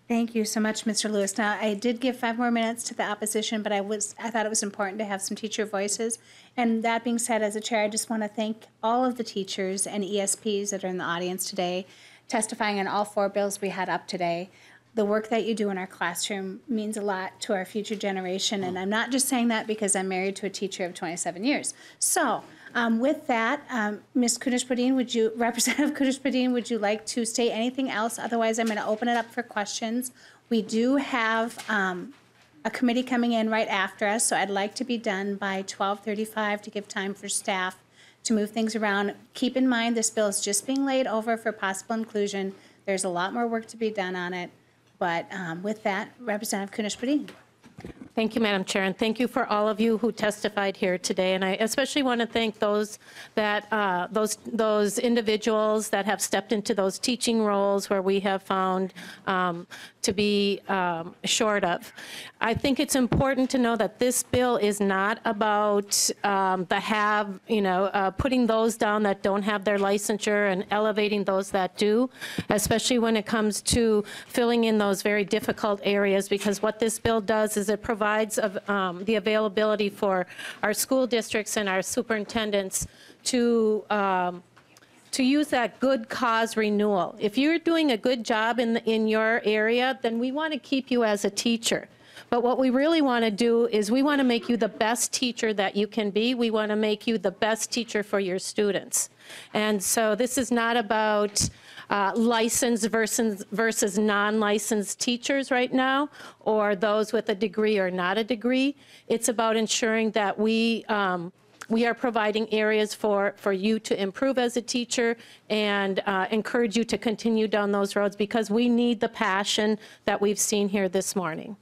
Thank you so much, Mr. Lewis. Now, I did give 5 more minutes to the opposition, but I thought it was important to have some teacher voices. And that being said, as a chair, I just want to thank all of the teachers and ESPs that are in the audience today, testifying on all 4 bills we had up today. The work that you do in our classroom means a lot to our future generation, and I'm not just saying that because I'm married to a teacher of 27 years. So with that, Ms. Kunesh-Bodine, Representative Kunesh-Bodine, would you like to say anything else? Otherwise, I'm going to open it up for questions. We do have a committee coming in right after us, so I'd like to be done by 12:35 to give time for staff to move things around. Keep in mind, this bill is just being laid over for possible inclusion. There's a lot more work to be done on it. But with that, Representative Kunesh-Bodine. Thank you, Madam Chair, and thank you for all of you who testified here today. And I especially want to thank those that those individuals that have stepped into those teaching roles where we have found to be short of. I think it's important to know that this bill is not about putting those down that don't have their licensure and elevating those that do, especially when it comes to filling in those very difficult areas, because what this bill does is it provides the availability for our school districts and our superintendents to use that good cause renewal. If you're doing a good job in your area, then we want to keep you as a teacher. But what we really want to do is we want to make you the best teacher that you can be. We want to make you the best teacher for your students. And so this is not about licensed versus non-licensed teachers right now, or those with a degree or not a degree. It's about ensuring that we are providing areas for you to improve as a teacher and encourage you to continue down those roads, because we need the passion that we've seen here this morning.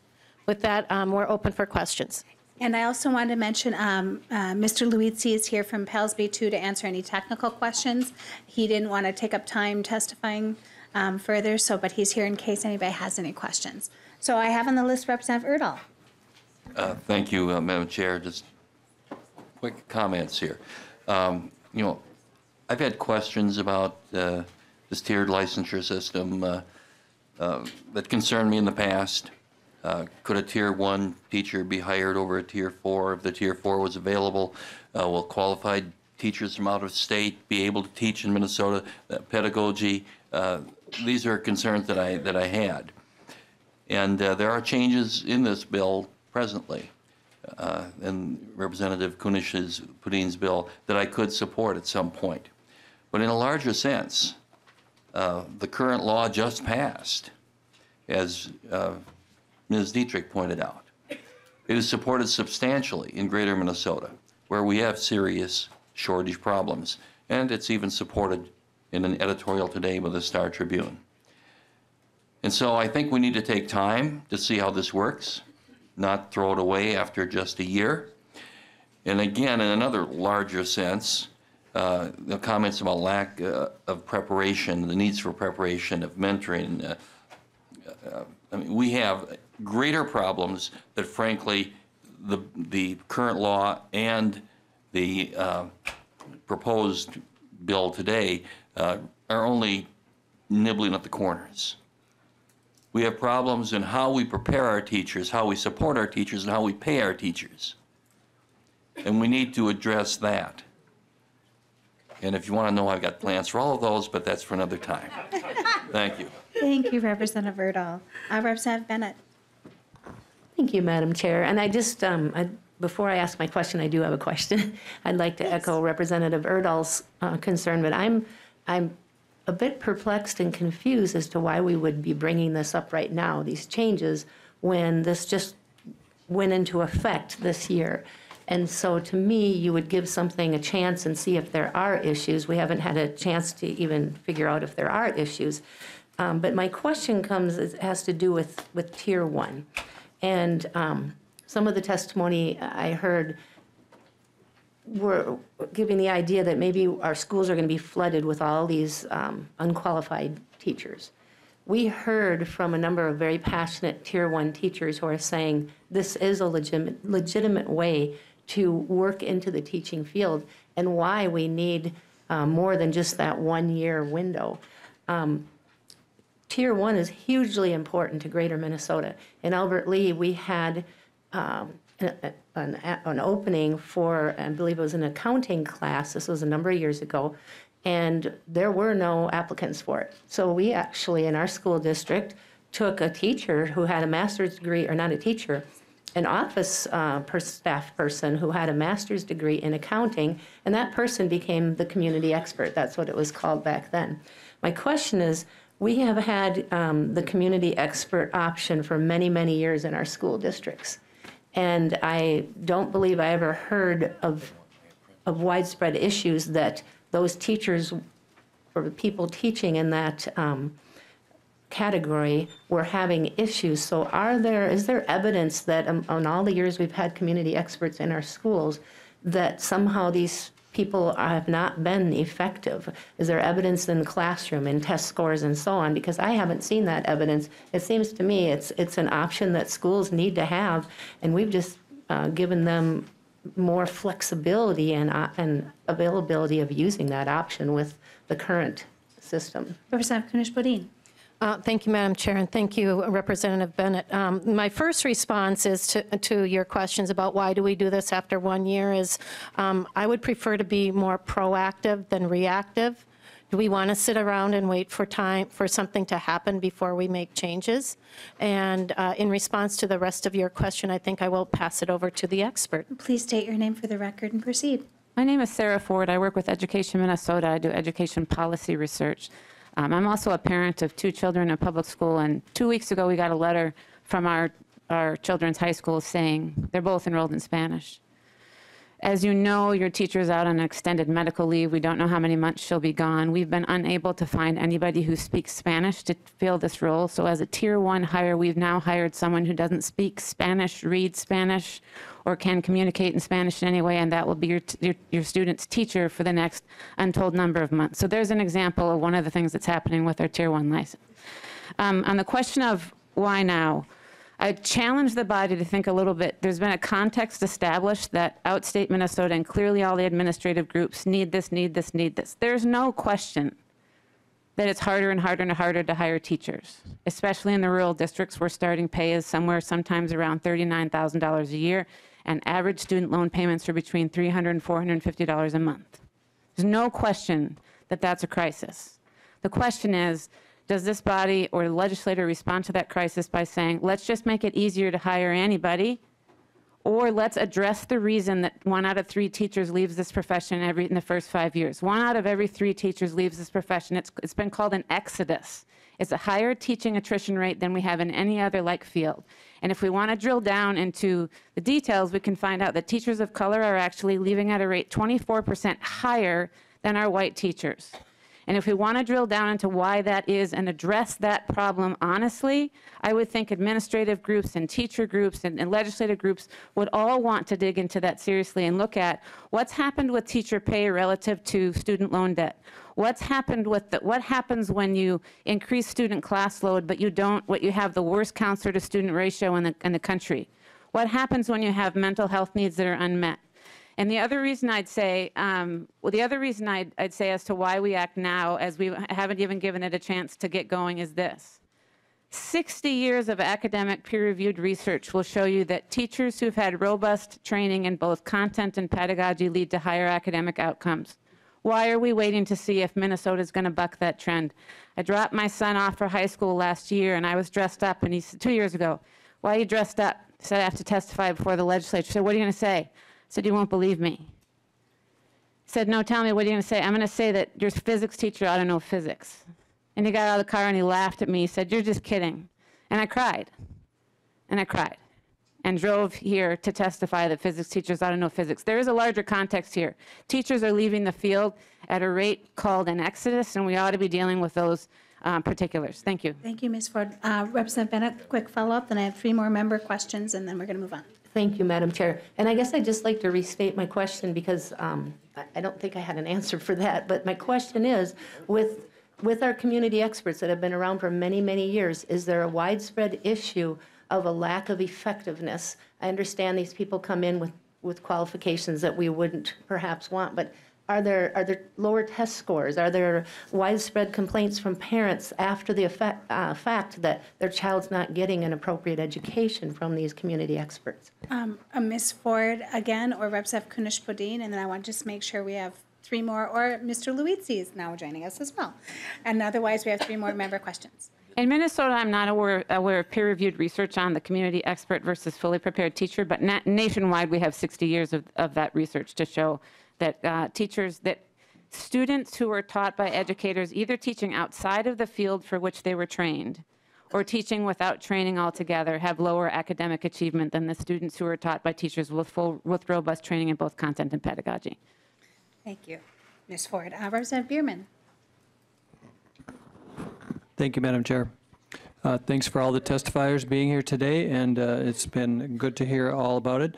With that, we're open for questions. And I also wanted to mention Mr. Luizzi is here from PALSB 2 to answer any technical questions. He didn't want to take up time testifying further, but he's here in case anybody has any questions. So I have on the list Representative Erdahl. Thank you, Madam Chair. Just quick comments here. I've had questions about this tiered licensure system that concerned me in the past. Could a Tier 1 teacher be hired over a Tier 4 if the Tier 4 was available? Will qualified teachers from out of state be able to teach in Minnesota? Pedagogy these are concerns that I had. And there are changes in this bill presently, in Representative Kunish's bill, that I could support at some point. But in a larger sense, the current law just passed, as Ms. Dietrich pointed out. It is supported substantially in Greater Minnesota, where we have serious shortage problems, and it's even supported in an editorial today by the Star Tribune. And so I think we need to take time to see how this works, not throw it away after just a year. And again, in another larger sense, the comments about lack of preparation, the needs for preparation, of mentoring. I mean, we have greater problems that, frankly, the current law and the proposed bill today are only nibbling at the corners. We have problems in how we prepare our teachers, how we support our teachers, and how we pay our teachers. And we need to address that. And if you want to know, I've got plans for all of those, but that's for another time. Thank you. Thank you, Representative Erdahl. Representative Bennett. Thank you, Madam Chair. And I just, before I ask my question, I do have a question. I'd like to echo Representative Erdahl's concern, but I'm a bit perplexed and confused as to why we would be bringing this up right now, these changes, when this just went into effect this year. And so to me, you would give something a chance and see if there are issues. We haven't had a chance to even figure out if there are issues. But my question has to do with Tier 1. And some of the testimony I heard were giving the idea that maybe our schools are going to be flooded with all these unqualified teachers. We heard from a number of very passionate Tier 1 teachers who are saying this is a legitimate way to work into the teaching field, and why we need more than just that 1 year window. Tier 1 is hugely important to Greater Minnesota. In Albert Lea, we had an opening for, I believe it was an accounting class. This was a number of years ago, and there were no applicants for it. So we actually, in our school district, took a teacher who had a master's degree, or not a teacher, an office staff person who had a master's degree in accounting, and that person became the community expert. That's what it was called back then. My question is, we have had the community expert option for many, many years in our school districts. And I don't believe I ever heard of widespread issues that those teachers or the people teaching in that category were having issues. So is there evidence that on all the years we've had community experts in our schools that somehow these people have not been effective? Is there evidence in the classroom, in test scores and so on? Because I haven't seen that evidence. It seems to me it's an option that schools need to have, and we've just given them more flexibility and availability of using that option with the current system. Representative Kunesh-Podein. Thank you, Madam Chair, and thank you, Representative Bennett. My first response is to your questions about why do we do this after 1 year is I would prefer to be more proactive than reactive. Do we want to sit around and wait for something to happen before we make changes? And in response to the rest of your question, I think I will pass it over to the expert. Please state your name for the record and proceed. My name is Sarah Ford. I work with Education Minnesota. I do education policy research. I'm also a parent of 2 children in public school, and 2 weeks ago we got a letter from our children's high school saying they're both enrolled in Spanish. As you know, your teacher's out on extended medical leave. We don't know how many months she'll be gone. We've been unable to find anybody who speaks Spanish to fill this role. So as a Tier 1 hire, we've now hired someone who doesn't speak Spanish, read Spanish, or can communicate in Spanish in any way, and that will be your student's teacher for the next untold number of months. So there's an example of one of the things that's happening with our Tier 1 license. On the question of why now, I challenge the body to think a little bit. There's been a context established that outstate Minnesota and clearly all the administrative groups need this, need this, need this. There's no question that it's harder and harder and harder to hire teachers, especially in the rural districts where starting pay is somewhere sometimes around $39,000 a year, and average student loan payments are between $300 and $450 a month. There's no question that that's a crisis. The question is, does this body or the legislator respond to that crisis by saying, let's just make it easier to hire anybody, or let's address the reason that 1 out of 3 teachers leaves this profession in the first 5 years. 1 out of every 3 teachers leaves this profession. It's been called an exodus. It's a higher teaching attrition rate than we have in any other like field. And if we want to drill down into the details, we can find out that teachers of color are actually leaving at a rate 24% higher than our white teachers. And if we want to drill down into why that is and address that problem honestly, I would think administrative groups and teacher groups and legislative groups would all want to dig into that seriously and look at what's happened with teacher pay relative to student loan debt. What happens when you increase student class load, but you have the worst counselor to student ratio in the country? What happens when you have mental health needs that are unmet? And the other reason I'd say, I'd say as to why we act now, as we haven't even given it a chance to get going, is this. 60 years of academic peer-reviewed research will show you that teachers who've had robust training in both content and pedagogy lead to higher academic outcomes. Why are we waiting to see if Minnesota is going to buck that trend? I dropped my son off for high school last year, and I was dressed up, and he said, 2 years ago, why are you dressed up? I said, I have to testify before the legislature. I said, what are you going to say? I said, you won't believe me. He said, no, tell me, what are you going to say? I'm going to say that your physics teacher ought to know physics. And he got out of the car and he laughed at me. He said, you're just kidding. And I cried. And I cried. And drove here to testify that physics teachers ought to know physics. There is a larger context here. Teachers are leaving the field at a rate called an exodus, and we ought to be dealing with those particulars. Thank you. Thank you, Ms. Ford. Representative Bennett, quick follow-up, then I have 3 more member questions, and then we're going to move on. Thank you, Madam Chair. And I guess I'd just like to restate my question because I don't think I had an answer for that. But my question is, with our community experts that have been around for many, many years, is there a widespread issue of a lack of effectiveness? I understand these people come in with qualifications that we wouldn't perhaps want, but are there lower test scores? Are there widespread complaints from parents after the fact that their child's not getting an appropriate education from these community experts? Ms. Ford again, or Representative Kunesh-Podein, and then I want to just make sure we have 3 more, or Mr. Luizzi is now joining us as well. And otherwise, we have 3 more member questions. In Minnesota, I'm not aware of peer-reviewed research on the community expert versus fully prepared teacher, but nationwide, we have 60 years of that research to show that that students who are taught by educators either teaching outside of the field for which they were trained or teaching without training altogether have lower academic achievement than the students who are taught by teachers with robust training in both content and pedagogy. Thank you. Ms. Ford. Representative Bierman. Thank you, Madam Chair. Thanks for all the testifiers being here today, and it's been good to hear all about it.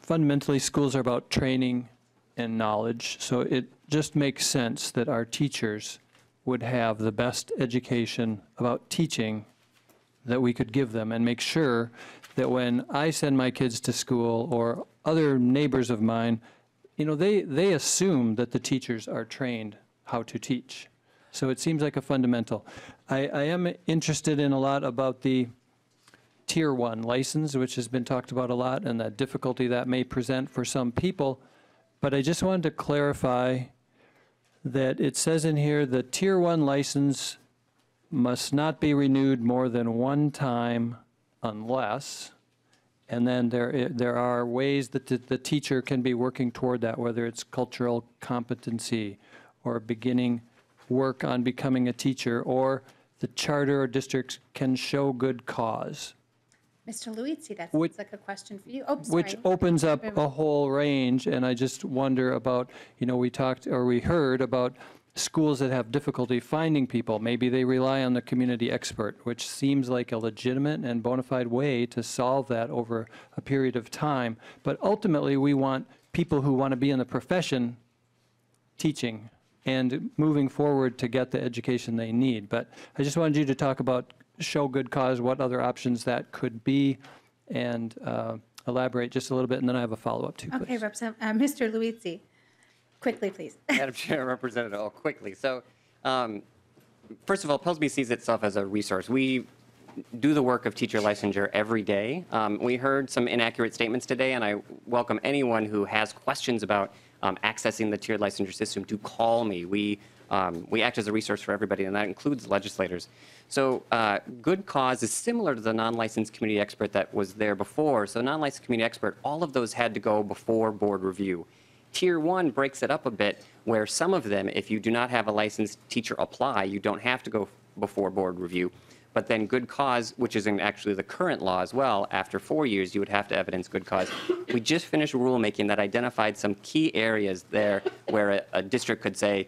Fundamentally, schools are about training and knowledge, so it just makes sense that our teachers would have the best education about teaching that we could give them and make sure that when I send my kids to school or other neighbors of mine, you know, they assume that the teachers are trained how to teach. So it seems like a fundamental. I am interested in a lot about the Tier 1 license, which has been talked about a lot, and the difficulty that may present for some people. But I just wanted to clarify that it says in here the Tier 1 license must not be renewed more than 1 time unless, and then there are ways that the teacher can be working toward that, whether it's cultural competency or beginning work on becoming a teacher, or the charter or districts can show good cause. Mr. Luizzi, that sounds like a question for you. Oh, sorry. Which opens up a whole range, and I just wonder about, you know, we heard about schools that have difficulty finding people. Maybe they rely on the community expert, which seems like a legitimate and bona fide way to solve that over a period of time. But ultimately, we want people who want to be in the profession teaching and moving forward to get the education they need. But I just wanted you to talk about show good cause, what other options that could be, and elaborate just a little bit, and then I have a follow-up too, please. Okay, Mr. Luizzi, quickly, please. Madam Chair, Representative, quickly. So, first of all, PELSB sees itself as a resource. We do the work of teacher licensure every day. We heard some inaccurate statements today, and I welcome anyone who has questions about accessing the tiered licensure system to call me. We We act as a resource for everybody, and that includes legislators. So good cause is similar to the non-licensed community expert that was there before. So non-licensed community expert, all of those had to go before board review. Tier 1 breaks it up a bit, where some of them, if you do not have a licensed teacher apply, you don't have to go before board review. But then good cause, which is in actually the current law as well, after 4 years, you would have to evidence good cause. We just finished rulemaking that identified some key areas there where a district could say,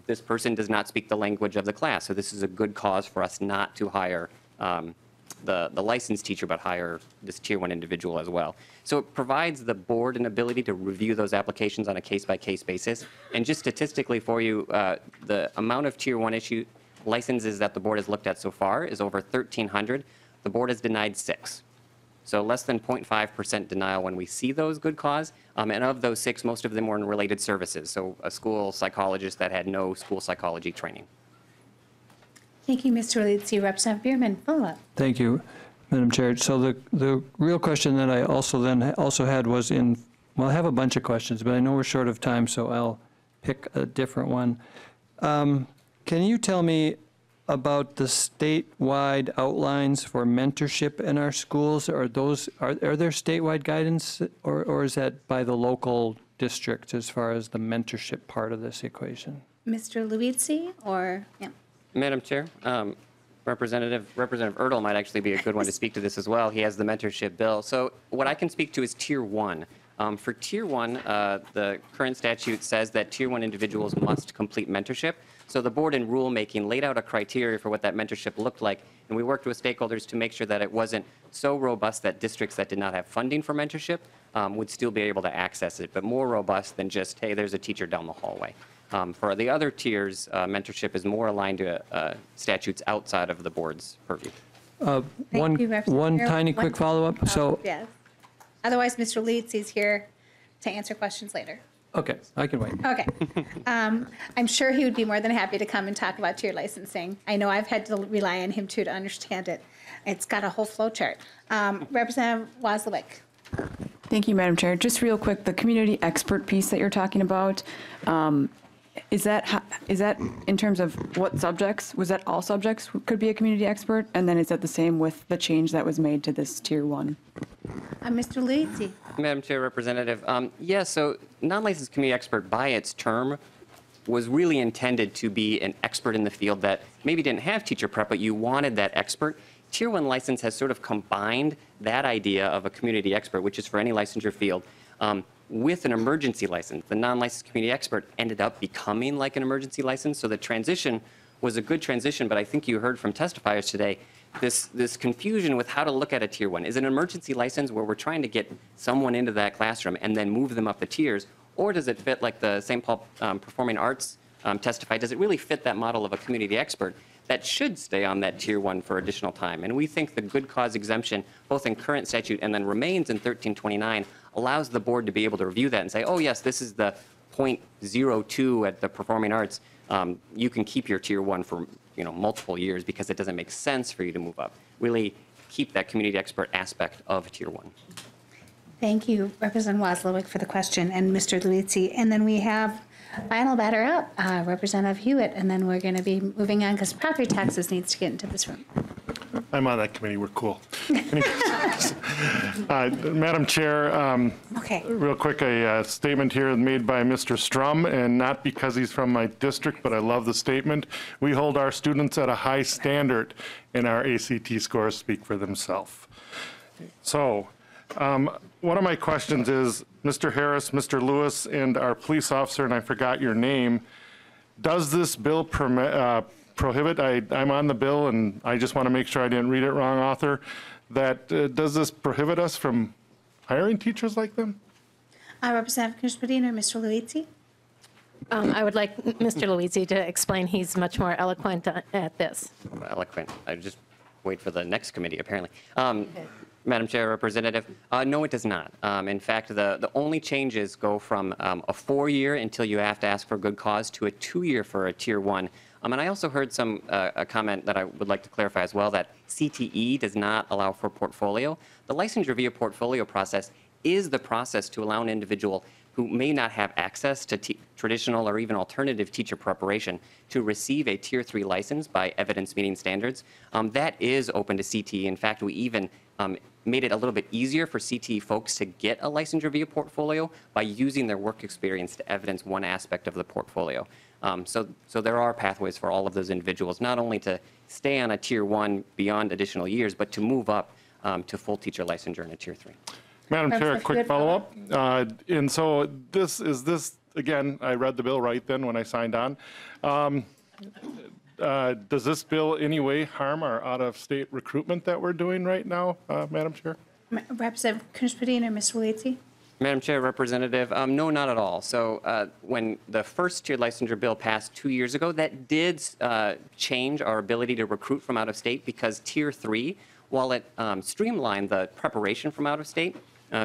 this person does not speak the language of the class, so this is a good cause for us not to hire the licensed teacher, but hire this Tier 1 individual as well. So it provides the board an ability to review those applications on a case-by-case basis. And just statistically for you, the amount of Tier 1 issue licenses that the board has looked at so far is over 1,300. The board has denied 6. So less than 0.5% denial when we see those good cause. And of those 6, most of them were in related services. So a school psychologist that had no school psychology training. Thank you, Mr. Leedsey. Representative Bierman, follow-up. Thank you, Madam Chair. So the real question that I also had was well, I have a bunch of questions, but I know we're short of time, so I'll pick a different one. Can you tell me about the statewide outlines for mentorship in our schools? Are there statewide guidance, or is that by the local district as far as the mentorship part of this equation? Mr. Leedsey, or, yeah. Madam Chair, Representative Erdl might actually be a good one to speak to this as well. He has the mentorship bill. So what I can speak to is Tier 1. For Tier 1, the current statute says that Tier 1 individuals must complete mentorship. So the board in rulemaking laid out a criteria for what that mentorship looked like, and we worked with stakeholders to make sure that it wasn't so robust that districts that did not have funding for mentorship would still be able to access it, but more robust than just, hey, there's a teacher down the hallway. For the other tiers, mentorship is more aligned to statutes outside of the board's purview. One tiny quick follow-up. Yes. Otherwise, Mr. Leedsey's here to answer questions later. Okay, I can wait. Okay. I'm sure he would be more than happy to come and talk about tier licensing. I know I've had to rely on him too to understand it. It's got a whole flow chart. Representative Wozlowick. Thank you, Madam Chair. Just real quick, the community expert piece that you're talking about, is that in terms of what subjects? Was that all subjects could be a community expert? And then is that the same with the change that was made to this Tier 1? Mr. Leedsey. Madam Chair, Representative. So non-licensed community expert by its term was really intended to be an expert in the field that maybe didn't have teacher prep, but you wanted that expert. Tier 1 license has sort of combined that idea of a community expert, which is for any licensure field, with an emergency license. The non-licensed community expert ended up becoming like an emergency license, so the transition was a good transition, but I think you heard from testifiers today, this confusion with how to look at a Tier 1. Is it an emergency license where we're trying to get someone into that classroom and then move them up the tiers, or does it fit like the St. Paul Performing Arts testified? Does it really fit that model of a community expert that should stay on that Tier 1 for additional time? And we think the good cause exemption, both in current statute and then remains in 1329, allows the board to be able to review that and say, oh yes, this is the 0.02 at the Performing Arts. You can keep your Tier 1 for multiple years because it doesn't make sense for you to move up. Really keep that community expert aspect of Tier 1. Thank you, Representative Wozlowick, for the question, and Mr. Leedsey. And then we have final batter up, Representative Hewitt, and then we're going to be moving on because property taxes needs to get into this room. I'm on that committee. We're cool. Madam Chair, real quick, a statement here made by Mr. Strum, and not because he's from my district, but I love the statement. We hold our students at a high standard, and our ACT scores speak for themselves. So, one of my questions is, Mr. Harris, Mr. Lewis, and our police officer, and I forgot your name, does this bill prohibit, I'm on the bill, and I just want to make sure I didn't read it wrong, author, that does this prohibit us from hiring teachers like them? Representative Kunesh-Podein or Mr. Leedsey? I would like Mr. Leedsey to explain. He's much more eloquent at this. Eloquent. I just wait for the next committee, apparently. Madam Chair, Representative, no, it does not. In fact, the only changes go from a 4-year until you have to ask for good cause to a 2-year for a Tier 1. And I also heard a comment that I would like to clarify as well, that CTE does not allow for portfolio. The licensure via portfolio process is the process to allow an individual who may not have access to traditional or even alternative teacher preparation to receive a Tier 3 license by evidence meeting standards. That is open to CTE. In fact, we even made it a little bit easier for CTE folks to get a licensure via portfolio by using their work experience to evidence one aspect of the portfolio. So there are pathways for all of those individuals, not only to stay on a Tier 1 beyond additional years, but to move up to full teacher licensure in a Tier 3. Madam Chair, a quick follow-up. And so this, again, I read the bill right then when I signed on. Does this bill any way harm our out-of-state recruitment that we're doing right now, Madam Chair? Representative Kunesh-Podein or Mr. Wielese? Madam Chair, Representative, no, not at all. So when the first tier licensure bill passed 2 years ago, that did change our ability to recruit from out of state, because Tier 3, while it streamlined the preparation from out of state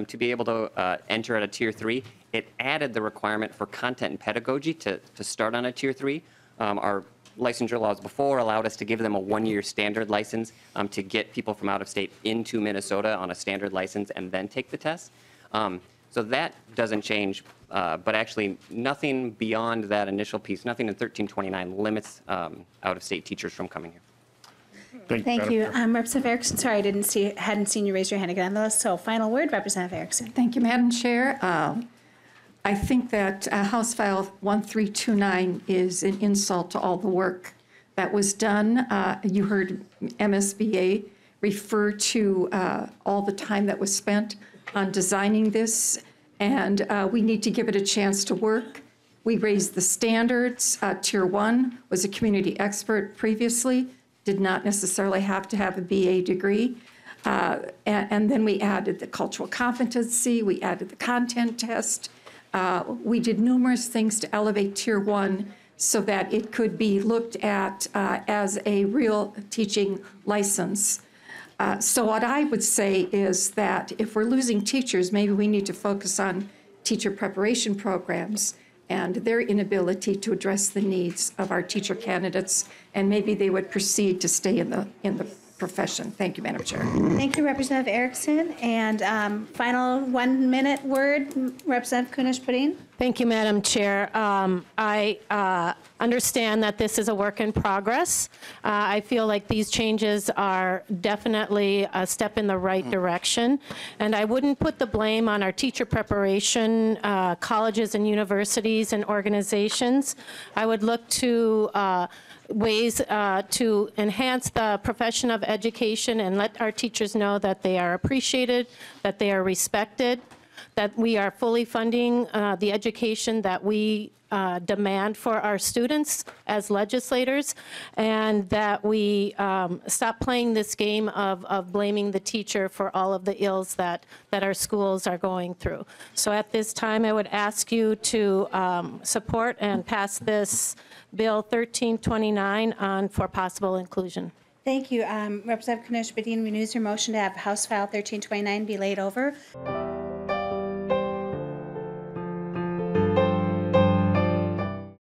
to be able to enter at a Tier 3, it added the requirement for content and pedagogy to start on a Tier 3. Our licensure laws before allowed us to give them a 1-year standard license to get people from out of state into Minnesota on a standard license and then take the test. So that doesn't change, but actually nothing beyond that initial piece, nothing in 1329 limits out-of-state teachers from coming here. Thank you. Representative Erickson, sorry, I hadn't seen you raise your hand again on the list. So final word, Representative Erickson. Thank you, Madam Chair. I think that House File 1329 is an insult to all the work that was done. You heard MSBA refer to all the time that was spent on designing this, and we need to give it a chance to work. We raised the standards. Tier 1 was a community expert previously, did not necessarily have to have a BA degree. And then we added the cultural competency, we added the content test. We did numerous things to elevate Tier 1 so that it could be looked at as a real teaching license. So what I would say is that if we're losing teachers, maybe we need to focus on teacher preparation programs and their inability to address the needs of our teacher candidates, and maybe they would proceed to stay in the profession. Thank you, Madam Chair. Thank you, Representative Erickson. And final 1-minute word, Representative Kunesh-Podein. Thank you, Madam Chair. I understand that this is a work in progress. I feel like these changes are definitely a step in the right direction. And I wouldn't put the blame on our teacher preparation, colleges and universities and organizations. I would look to ways to enhance the profession of education and let our teachers know that they are appreciated, that they are respected, that we are fully funding the education that we demand for our students as legislators, and that we stop playing this game of blaming the teacher for all of the ills that our schools are going through. So at this time, I would ask you to support and pass this Bill 1329 on for possible inclusion. Thank you. Representative Kunesh-Podein renews your motion to have House File 1329 be laid over.